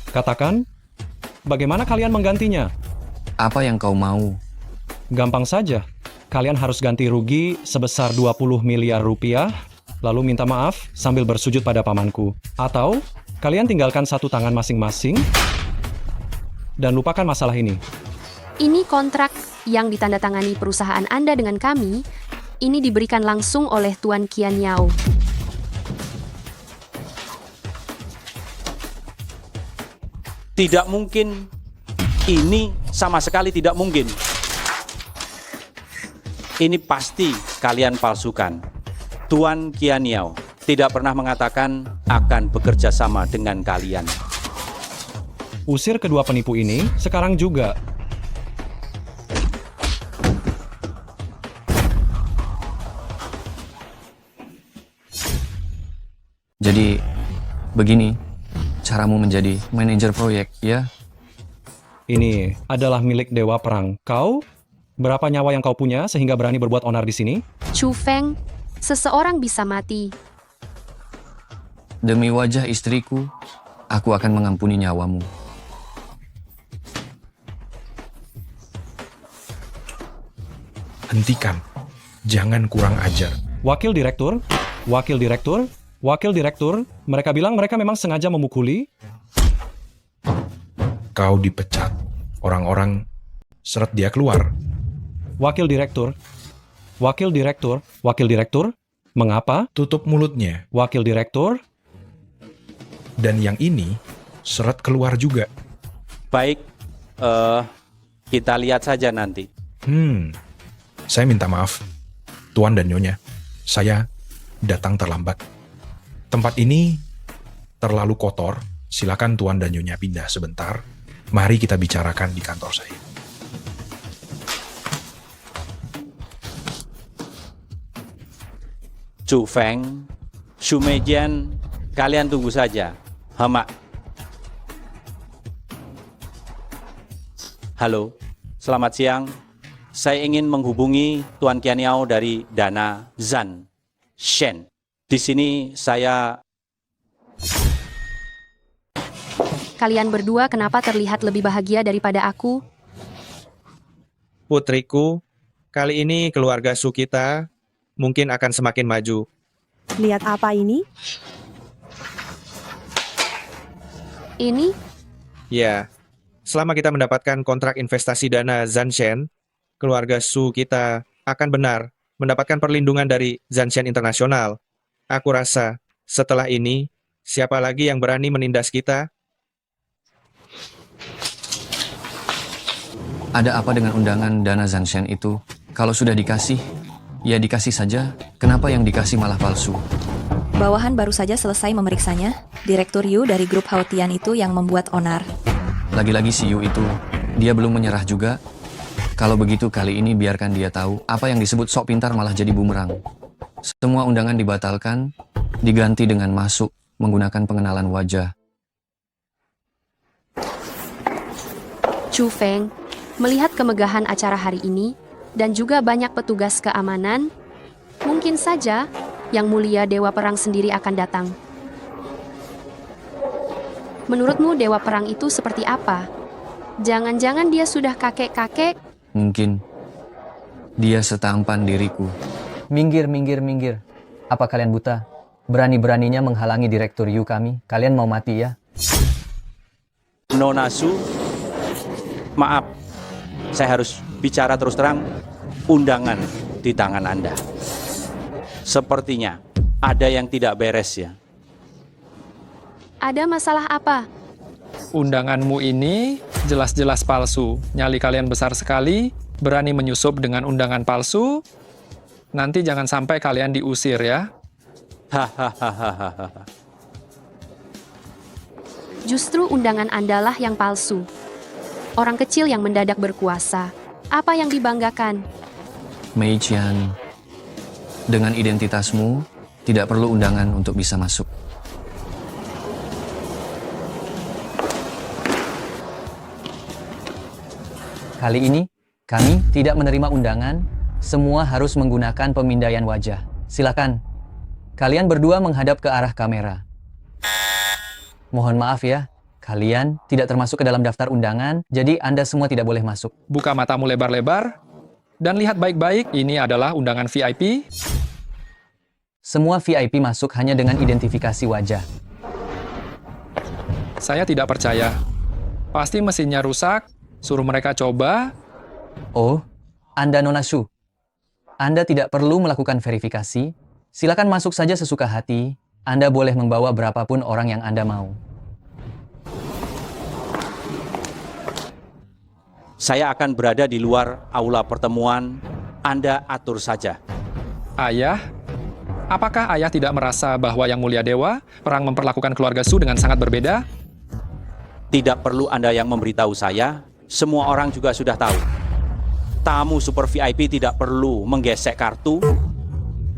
Katakan, bagaimana kalian menggantinya? Apa yang kau mau? Gampang saja. Kalian harus ganti rugi sebesar 20 miliar rupiah, lalu minta maaf sambil bersujud pada pamanku. Atau, kalian tinggalkan satu tangan masing-masing dan lupakan masalah ini. Ini kontrak yang ditandatangani perusahaan Anda dengan kami. Ini diberikan langsung oleh Tuan Qian Yao. Tidak mungkin. Ini sama sekali tidak mungkin. Ini pasti kalian palsukan. Tuan Qian Yao tidak pernah mengatakan akan bekerja sama dengan kalian. Usir kedua penipu ini sekarang juga. Jadi, begini caramu menjadi manajer proyek, ya? Ini adalah milik Dewa Perang. Kau, berapa nyawa yang kau punya sehingga berani berbuat onar di sini? Chu Feng, seseorang bisa mati. Demi wajah istriku, aku akan mengampuni nyawamu. Hentikan. Jangan kurang ajar. Wakil direktur, mereka bilang mereka memang sengaja memukuli. Kau dipecat. Orang-orang seret dia keluar. Wakil direktur, mengapa? Tutup mulutnya. Wakil direktur. Dan yang ini seret keluar juga. Baik, kita lihat saja nanti. Saya minta maaf, Tuan dan Nyonya. Saya datang terlambat. Tempat ini terlalu kotor. Silakan Tuan dan Nyonya pindah sebentar. Mari kita bicarakan di kantor saya. Chu Feng, Xu Meijian, kalian tunggu saja. Hama. Halo, selamat siang. Saya ingin menghubungi Tuan Qian Yao dari Dana Zan Shen. Di sini saya... Kalian berdua kenapa terlihat lebih bahagia daripada aku? Putriku, kali ini keluarga Su kita mungkin akan semakin maju. Lihat apa ini? Ini? Ya, selama kita mendapatkan kontrak investasi dana Zanshen, keluarga Su kita akan benar mendapatkan perlindungan dari Zanshen Internasional. Aku rasa, setelah ini, siapa lagi yang berani menindas kita? Ada apa dengan undangan dana Zanshen itu? Kalau sudah dikasih, Ya dikasih saja, kenapa yang dikasih malah palsu? Bawahan baru saja selesai memeriksanya. Direktur Yu dari grup Haotian itu yang membuat onar. Lagi-lagi si Yu itu, dia belum menyerah juga. Kalau begitu kali ini biarkan dia tahu apa yang disebut sok pintar malah jadi bumerang. Semua undangan dibatalkan, diganti dengan masuk menggunakan pengenalan wajah. Chu Feng, melihat kemegahan acara hari ini, dan juga banyak petugas keamanan, mungkin saja Yang Mulia Dewa Perang sendiri akan datang. Menurutmu Dewa Perang itu seperti apa? Jangan-jangan dia sudah kakek-kakek? Mungkin. Dia setampan diriku. Minggir, minggir, minggir. Apa kalian buta? Berani-beraninya menghalangi Direktur Yu kami. Kalian mau mati ya? Nona Su, maaf. Saya harus bicara terus terang. Undangan di tangan Anda. Sepertinya ada yang tidak beres ya. Ada masalah apa? Undanganmu ini jelas-jelas palsu. Nyali kalian besar sekali, berani menyusup dengan undangan palsu. Nanti jangan sampai kalian diusir ya. Hahaha. Justru undangan Anda lah yang palsu. Orang kecil yang mendadak berkuasa. Apa yang dibanggakan? Mei Qian, dengan identitasmu, tidak perlu undangan untuk bisa masuk. Kali ini, kami tidak menerima undangan. Semua harus menggunakan pemindaian wajah. Silakan. Kalian berdua menghadap ke arah kamera. Mohon maaf ya, kalian tidak termasuk ke dalam daftar undangan, jadi Anda semua tidak boleh masuk. Buka matamu lebar-lebar, dan lihat baik-baik, ini adalah undangan VIP. Semua VIP masuk hanya dengan identifikasi wajah. Saya tidak percaya. Pasti mesinnya rusak, suruh mereka coba. Oh, Anda Nona Shu. Anda tidak perlu melakukan verifikasi. Silakan masuk saja sesuka hati. Anda boleh membawa berapapun orang yang Anda mau. Saya akan berada di luar aula pertemuan. Anda atur saja. Ayah, apakah ayah tidak merasa bahwa Yang Mulia Dewa Perang memperlakukan keluarga Su dengan sangat berbeda? Tidak perlu Anda yang memberitahu saya. Semua orang juga sudah tahu. Tamu super VIP tidak perlu menggesek kartu.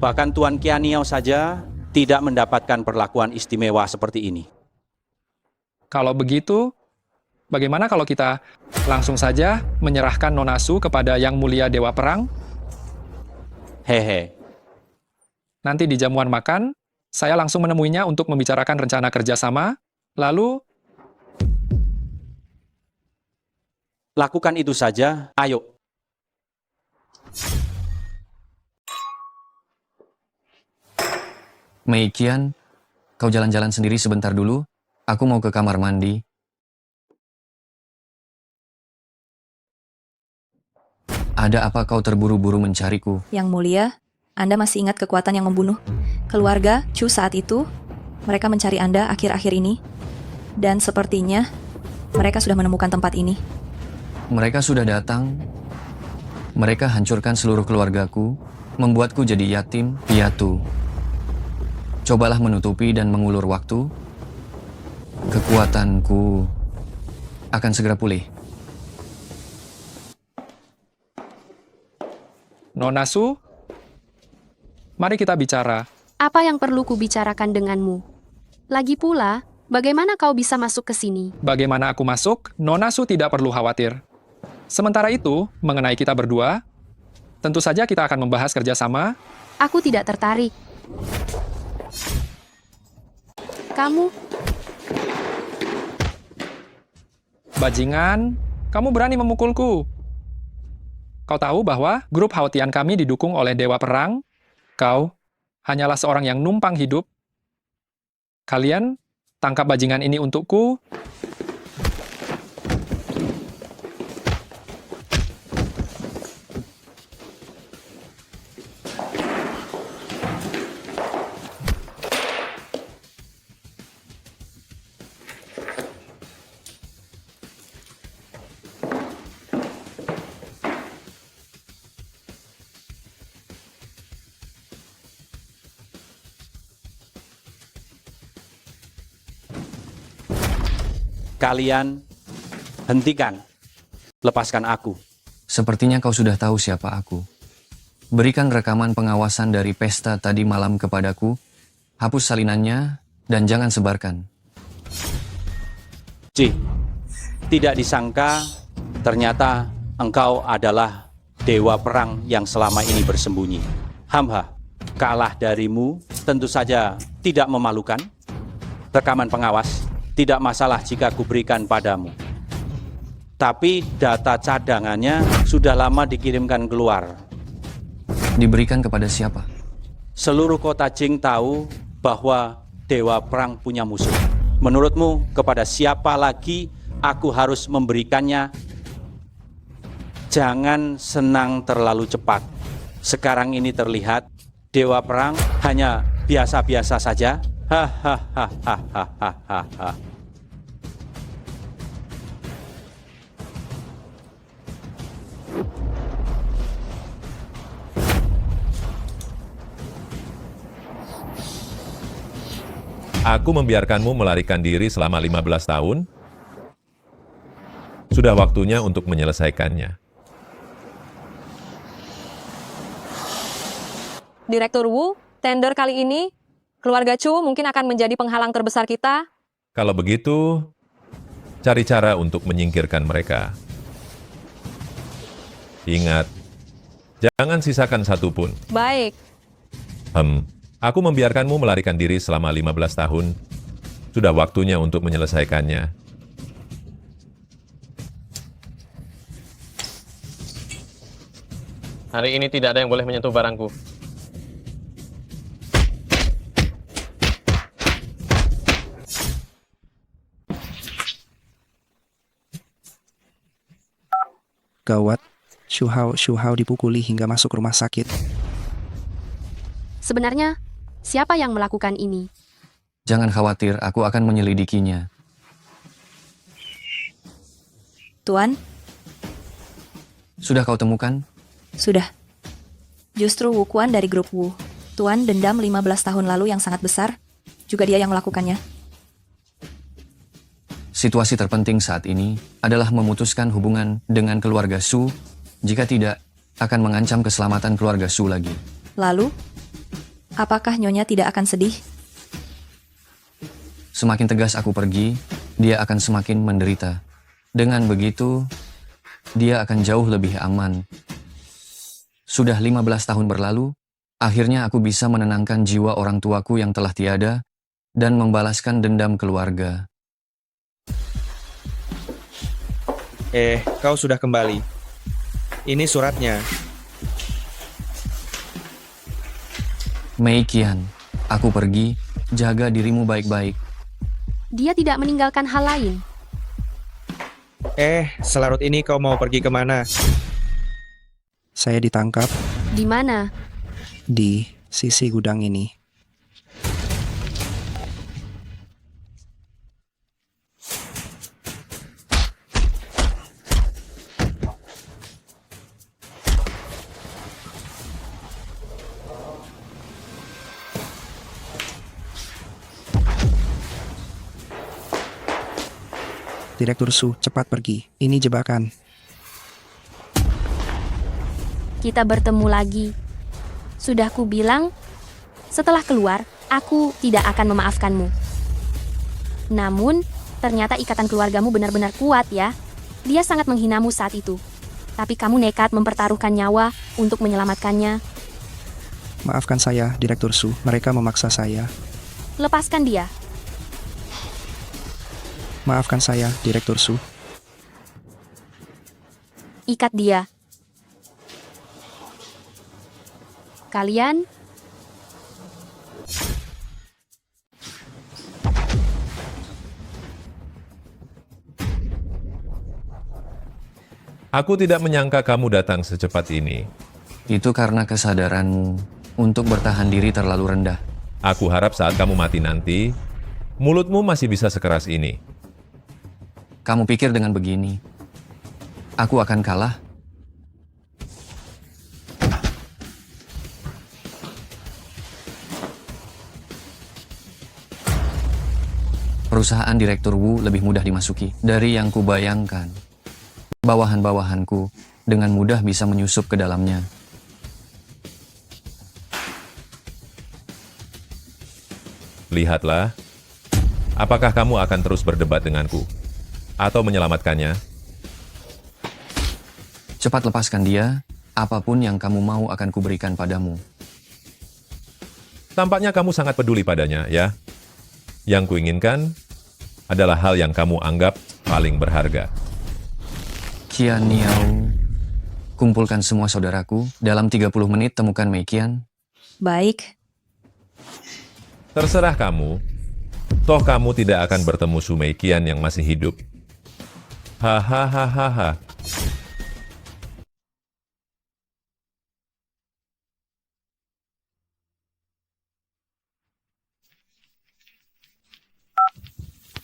Bahkan Tuan Qianiao saja tidak mendapatkan perlakuan istimewa seperti ini. Kalau begitu, bagaimana kalau kita langsung saja menyerahkan Nona Su kepada Yang Mulia Dewa Perang? Hehe. Nanti di jamuan makan, saya langsung menemuinya untuk membicarakan rencana kerjasama, lalu lakukan itu saja, ayo. Mei Qian, kau jalan-jalan sendiri sebentar dulu. Aku mau ke kamar mandi. Ada apa kau terburu-buru mencariku? Yang Mulia, Anda masih ingat kekuatan yang membunuh? Keluarga Chu saat itu, mereka mencari Anda akhir-akhir ini. Dan sepertinya, mereka sudah menemukan tempat ini. Mereka sudah datang. Mereka hancurkan seluruh keluargaku, membuatku jadi yatim piatu. Cobalah menutupi dan mengulur waktu. Kekuatanku akan segera pulih. Nona Su, mari kita bicara. Apa yang perlu kubicarakan denganmu? Lagi pula, bagaimana kau bisa masuk ke sini? Bagaimana aku masuk, Nona Su tidak perlu khawatir. Sementara itu, mengenai kita berdua, tentu saja kita akan membahas kerjasama. Aku tidak tertarik. Kamu, bajingan, kamu berani memukulku. Kau tahu bahwa grup Haotian kami didukung oleh Dewa Perang? Kau hanyalah seorang yang numpang hidup. Kalian tangkap bajingan ini untukku. Kalian hentikan. Lepaskan aku. Sepertinya kau sudah tahu siapa aku. Berikan rekaman pengawasan dari pesta tadi malam kepadaku, hapus salinannya, dan jangan sebarkan. C. Tidak disangka, ternyata engkau adalah dewa perang yang selama ini bersembunyi. Hamha, kalah darimu tentu saja tidak memalukan. Rekaman pengawas, tidak masalah jika kuberikan padamu. Tapi data cadangannya sudah lama dikirimkan keluar. Diberikan kepada siapa? Seluruh kota Jing tahu bahwa dewa perang punya musuh. Menurutmu kepada siapa lagi aku harus memberikannya? Jangan senang terlalu cepat. Sekarang ini terlihat dewa perang hanya biasa-biasa saja. Hahaha. Aku membiarkanmu melarikan diri selama 15 tahun. Sudah waktunya untuk menyelesaikannya. Direktur Wu, tender kali ini, keluarga Chu mungkin akan menjadi penghalang terbesar kita. Kalau begitu, cari cara untuk menyingkirkan mereka. Ingat, jangan sisakan satu pun. Baik. Aku membiarkanmu melarikan diri selama 15 tahun. Sudah waktunya untuk menyelesaikannya. Hari ini tidak ada yang boleh menyentuh barangku. Gawat, Shu Hao dipukuli hingga masuk rumah sakit. Sebenarnya, siapa yang melakukan ini? Jangan khawatir, aku akan menyelidikinya. Tuan, Sudah kau temukan? sudah. Justru Wu Quan dari grup Wu. Tuan dendam 15 tahun lalu yang sangat besar, juga dia yang melakukannya. Situasi terpenting saat ini adalah memutuskan hubungan dengan keluarga Su. Jika tidak, akan mengancam keselamatan keluarga Su lagi. Lalu, apakah Nyonya tidak akan sedih? Semakin tegas aku pergi, dia akan semakin menderita. Dengan begitu, dia akan jauh lebih aman. Sudah 15 tahun berlalu, akhirnya aku bisa menenangkan jiwa orang tuaku yang telah tiada dan membalaskan dendam keluarga. Kau sudah kembali. Ini suratnya. Mei Qian, aku pergi, jaga dirimu baik-baik. Dia tidak meninggalkan hal lain. Selarut ini kau mau pergi kemana? Saya ditangkap Di mana? di sisi gudang ini. Direktur Su, cepat pergi. Ini jebakan. Kita bertemu lagi. Sudah ku bilang, setelah keluar, aku tidak akan memaafkanmu. Namun, ternyata ikatan keluargamu benar-benar kuat ya. Dia sangat menghinamu saat itu. Tapi kamu nekat mempertaruhkan nyawa untuk menyelamatkannya. Maafkan saya, Direktur Su. Mereka memaksa saya. Lepaskan dia. Maafkan saya, Direktur Su. Ikat dia. Kalian Aku tidak menyangka kamu datang secepat ini. Itu karena kesadaranmu untuk bertahan diri terlalu rendah. Aku harap saat kamu mati nanti, mulutmu masih bisa sekeras ini. Kamu pikir dengan begini, aku akan kalah? Perusahaan Direktur Wu lebih mudah dimasuki dari yang kubayangkan. Bawahan-bawahanku dengan mudah bisa menyusup ke dalamnya. Lihatlah, apakah kamu akan terus berdebat denganku? Atau menyelamatkannya? Cepat lepaskan dia, apapun yang kamu mau akan kuberikan padamu. Tampaknya kamu sangat peduli padanya, ya? Yang kuinginkan adalah hal yang kamu anggap paling berharga. Qian Niao, kumpulkan semua saudaraku. Dalam 30 menit temukan Mei Qian. Baik. Terserah kamu. Toh kamu tidak akan bertemu Su Mei Qian yang masih hidup. Hahaha.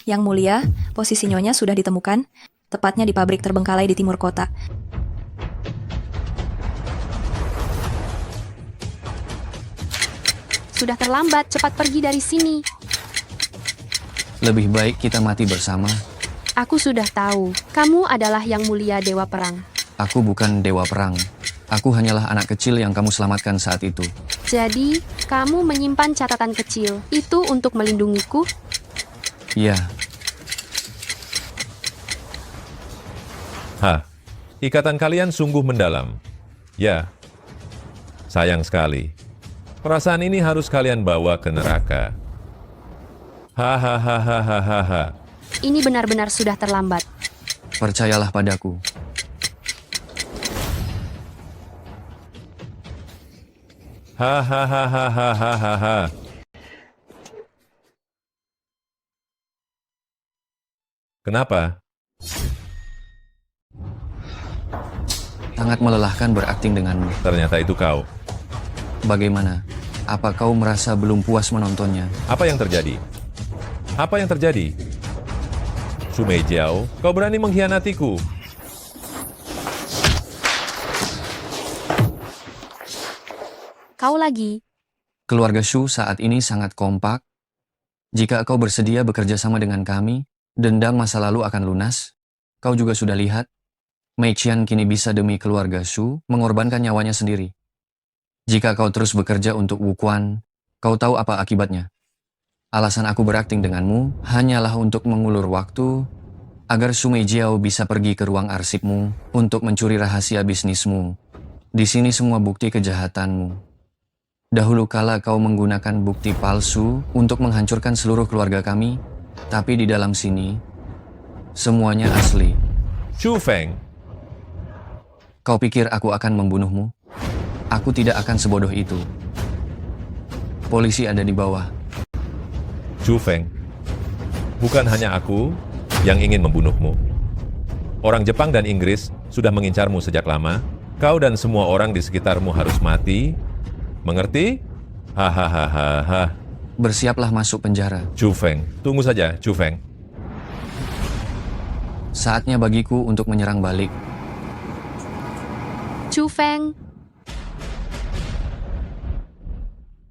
Yang mulia, posisi Nyonya sudah ditemukan, tepatnya di pabrik terbengkalai di timur kota. Sudah terlambat, cepat pergi dari sini. Lebih baik kita mati bersama. Aku sudah tahu, kamu adalah Yang Mulia Dewa Perang. Aku bukan dewa perang. Aku hanyalah anak kecil yang kamu selamatkan saat itu. Jadi, kamu menyimpan catatan kecil itu untuk melindungiku? Ya, Ikatan kalian sungguh mendalam. Ya, sayang sekali. Perasaan ini harus kalian bawa ke neraka. Hahaha. Ini benar-benar sudah terlambat. percayalah padaku. Hahaha. Kenapa? Sangat melelahkan berakting denganmu. Ternyata itu kau. Bagaimana? Apa kau merasa belum puas menontonnya? Apa yang terjadi? Apa yang terjadi? Su Meijiao, kau berani mengkhianatiku. Kau lagi. Keluarga Shu saat ini sangat kompak. Jika kau bersedia bekerja sama dengan kami, dendam masa lalu akan lunas. Kau juga sudah lihat, Mei Qian kini bisa demi keluarga Shu mengorbankan nyawanya sendiri. Jika kau terus bekerja untuk Wu Quan, kau tahu apa akibatnya. Alasan aku berakting denganmu hanyalah untuk mengulur waktu agar Su Meijiao bisa pergi ke ruang arsipmu untuk mencuri rahasia bisnismu. Di sini semua bukti kejahatanmu. Dahulu kala kau menggunakan bukti palsu untuk menghancurkan seluruh keluarga kami, tapi di dalam sini semuanya asli. Chu Feng. Kau pikir aku akan membunuhmu? Aku tidak akan sebodoh itu. Polisi ada di bawah. Chu Feng, bukan hanya aku yang ingin membunuhmu. Orang Jepang dan Inggris sudah mengincarmu sejak lama. Kau dan semua orang di sekitarmu harus mati. Mengerti? Hahaha. Bersiaplah masuk penjara. Chu Feng, tunggu saja, Chu Feng. Saatnya bagiku untuk menyerang balik. Chu Feng,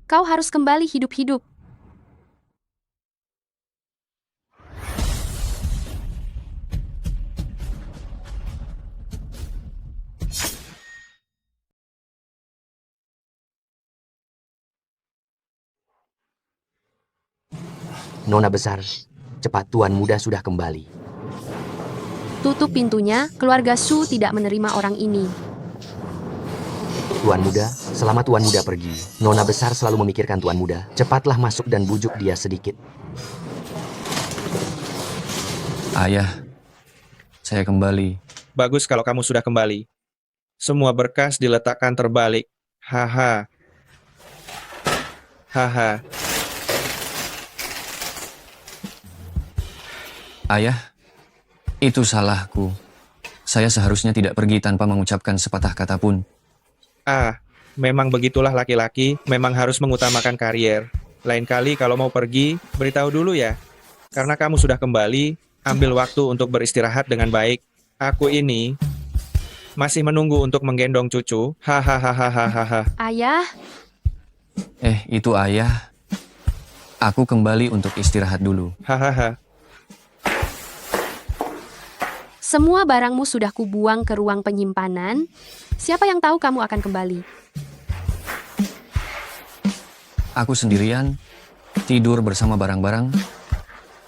kau harus kembali hidup-hidup. Nona besar, cepat Tuan Muda sudah kembali. Tutup pintunya, keluarga Su tidak menerima orang ini. Tuan Muda, selama Tuan Muda pergi, Nona besar selalu memikirkan Tuan Muda. Cepatlah masuk dan bujuk dia sedikit. Ayah, saya kembali. Bagus kalau kamu sudah kembali. Semua berkas diletakkan terbalik. Haha. Haha. Ayah, itu salahku. Saya seharusnya tidak pergi tanpa mengucapkan sepatah kata pun. Memang begitulah laki-laki, memang harus mengutamakan karier. Lain kali kalau mau pergi, beritahu dulu ya. Karena kamu sudah kembali, ambil waktu untuk beristirahat dengan baik. Aku ini masih menunggu untuk menggendong cucu. Hahaha. Ayah, Itu ayah. Aku kembali untuk istirahat dulu. Hahaha. Semua barangmu sudah kubuang ke ruang penyimpanan. Siapa yang tahu kamu akan kembali? Aku sendirian, tidur bersama barang-barang.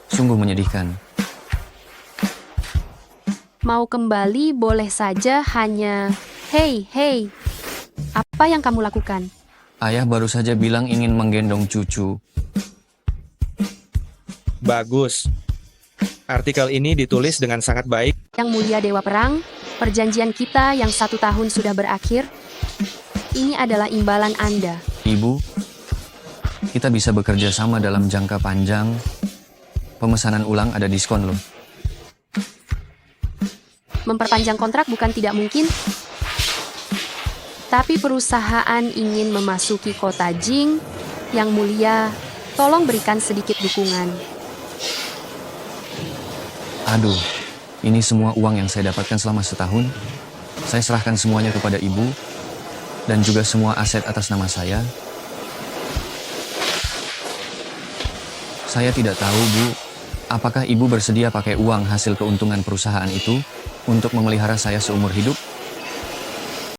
Sungguh menyedihkan. Mau kembali boleh saja, hanya... Hei, apa yang kamu lakukan? Ayah baru saja bilang ingin menggendong cucu. Bagus. Artikel ini ditulis dengan sangat baik. Yang Mulia Dewa Perang, perjanjian kita yang 1 tahun sudah berakhir. Ini adalah imbalan Anda. Ibu, kita bisa bekerja sama dalam jangka panjang. Pemesanan ulang ada diskon loh. Memperpanjang kontrak bukan tidak mungkin. Tapi perusahaan ingin memasuki kota Jing. Yang Mulia, tolong berikan sedikit dukungan. Aduh, ini semua uang yang saya dapatkan selama setahun. Saya serahkan semuanya kepada ibu. Dan juga semua aset atas nama saya. Saya tidak tahu, Bu. Apakah ibu bersedia pakai uang hasil keuntungan perusahaan itu untuk memelihara saya seumur hidup?